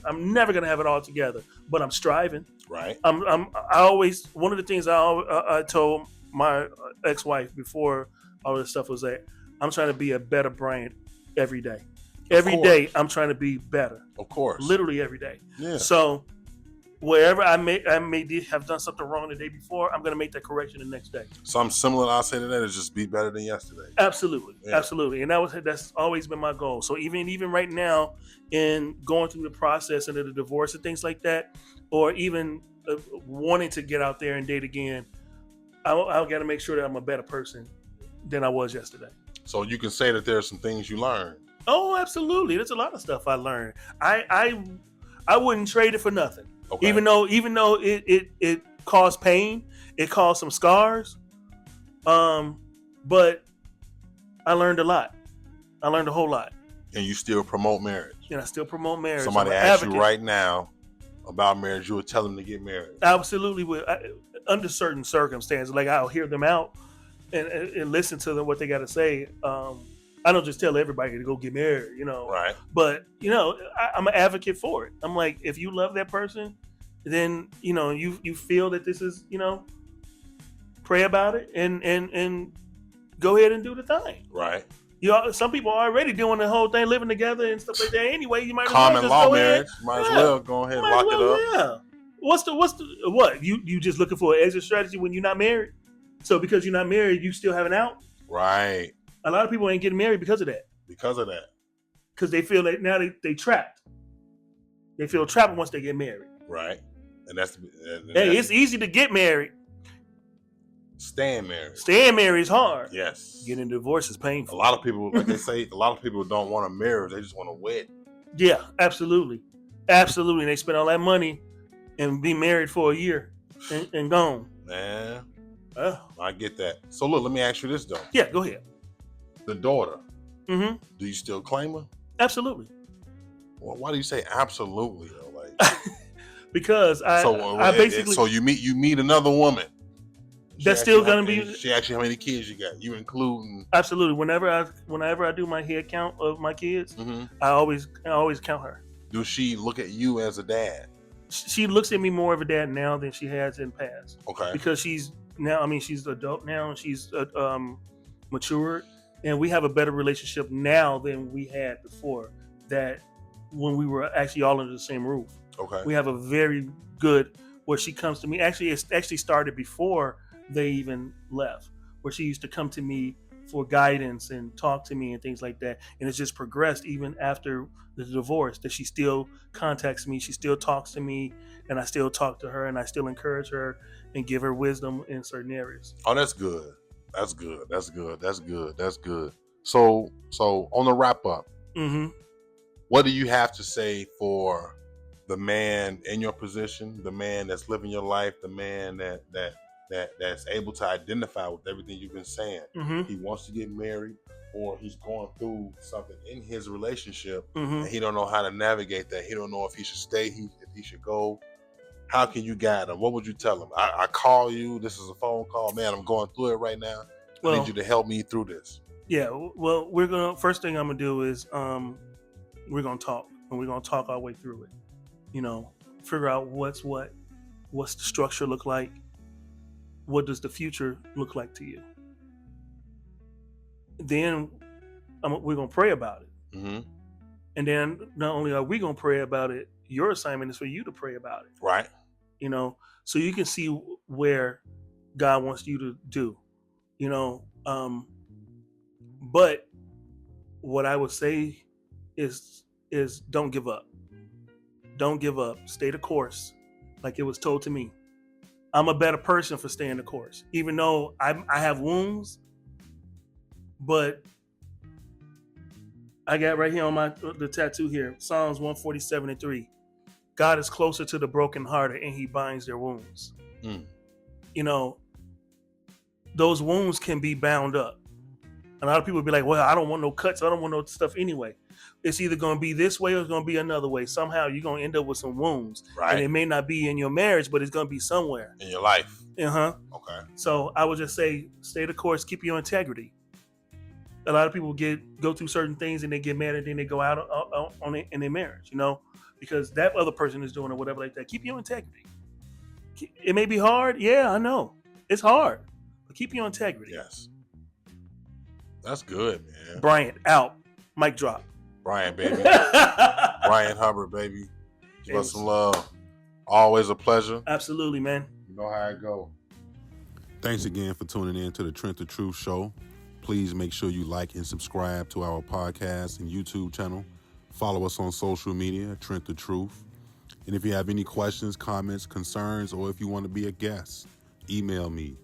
But I'm striving. Right. I always, one of the things I told my ex-wife before all this stuff was that I'm trying to be a better Bryant every day. Every day I'm trying to be better. Of course. Literally every day. Yeah. So wherever I may have done something wrong the day before, I'm going to make that correction the next day. Something similar I'll say to that is just be better than yesterday. Absolutely. Yeah. Absolutely. And that's always been my goal. So even right now, in going through the process and the divorce and things like that, or even wanting to get out there and date again, I got to make sure that I'm a better person than I was yesterday. So you can say that there are some things you learned. Oh, absolutely. There's a lot of stuff I learned. I wouldn't trade it for nothing. Okay. Even though it caused pain, it caused some scars. But I learned a lot. I learned a whole lot. And you still promote marriage. And I still promote marriage. Somebody asks you right now about marriage, you would tell them to get married. Absolutely would. Under certain circumstances, like I'll hear them out and listen to them, what they got to say. I don't just tell everybody to go get married, Right. But, I'm an advocate for it. I'm like, if you love that person, then, you feel that this is, pray about it and go ahead and do the thing. Right. Some people are already doing the whole thing, living together and stuff like that anyway. You might common law marriage. Might as well go ahead and lock it up. Yeah. What? You just looking for an exit strategy when you're not married? So because you're not married, you still have an out? Right. A lot of people ain't getting married because of that. Because they feel that now they trapped. They feel trapped once they get married. Right. And it's easy to get married. Staying married is hard. Yes. Getting a divorce is painful. A lot of people, like they say, don't want a marriage. They just want to wed. Yeah, absolutely. Absolutely. And they spend all that money and be married for a year and gone. Man. Oh. I get that. So look, let me ask you this though. Yeah, go ahead. The daughter. Mm-hmm. Do you still claim her? Absolutely. Well, why do you say absolutely though? Like, because I basically. So you meet another woman. That's still gonna be. She actually, how many kids you got? You including? Absolutely. Whenever I do my head count of my kids, Mm-hmm. I always count her. Do she look at you as a dad? She looks at me more of a dad now than she has in the past. Okay. Because she's now. I mean, she's adult now, and she's matured, and we have a better relationship now than we had before. That when we were actually all under the same roof. Okay. We have a very good where she comes to me. Actually, it actually started before they even left, where she used to come to me for guidance and talk to me and things like that. And it's just progressed even after the divorce, that she still contacts me, she still talks to me, and I still talk to her, and I still encourage her and give her wisdom in certain areas. Oh, that's good. That's good. That's good. That's good. That's good. So on the wrap up, Mm-hmm. what do you have to say for the man in your position, the man that's living your life, the man that's able to identify with everything you've been saying? Mm-hmm. He wants to get married, or he's going through something in his relationship, Mm-hmm. and he don't know how to navigate that. He don't know if he should stay, if he should go. How can you guide him? What would you tell him? I call you. This is a phone call, man. I'm going through it right now. I need you to help me through this. Yeah. Well, first thing I'm gonna do is we're gonna talk, and we're gonna talk our way through it. Figure out what's the structure look like. What does the future look like to you? Then we're going to pray about it. Mm-hmm. And then not only are we going to pray about it, your assignment is for you to pray about it. Right. So you can see where God wants you to do, but what I would say is don't give up. Don't give up. Stay the course, like it was told to me. I'm a better person for staying the course, even though I have wounds. But I got right here on the tattoo here, Psalms 147:3. God is closer to the brokenhearted, and He binds their wounds. Those wounds can be bound up. A lot of people be like, "Well, I don't want no cuts. I don't want no stuff anyway." It's either going to be this way or it's going to be another way. Somehow you're going to end up with some wounds. Right. And it may not be in your marriage, but it's going to be somewhere. In your life. Uh-huh. Okay. So I would just say, stay the course, keep your integrity. A lot of people go through certain things and they get mad and then they go out on it in their marriage, because that other person is doing or whatever like that. Keep your integrity. It may be hard. Yeah, I know. It's hard. But keep your integrity. Yes. That's good, man. Bryant, out. Mic drop. Bryant, baby. Bryant Hubbard, baby. Give us some love. Always a pleasure. Absolutely, man. You know how it go. Thanks again for tuning in to the Trent the Truth Show. Please make sure you like and subscribe to our podcast and YouTube channel. Follow us on social media, Trent the Truth. And if you have any questions, comments, concerns, or if you want to be a guest, email me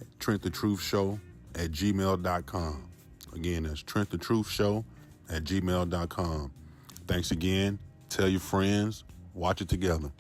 at TrentTheTruthShow@gmail.com. Again, that's TrentTheTruthShow@gmail.com. Thanks again. Tell your friends. Watch it together.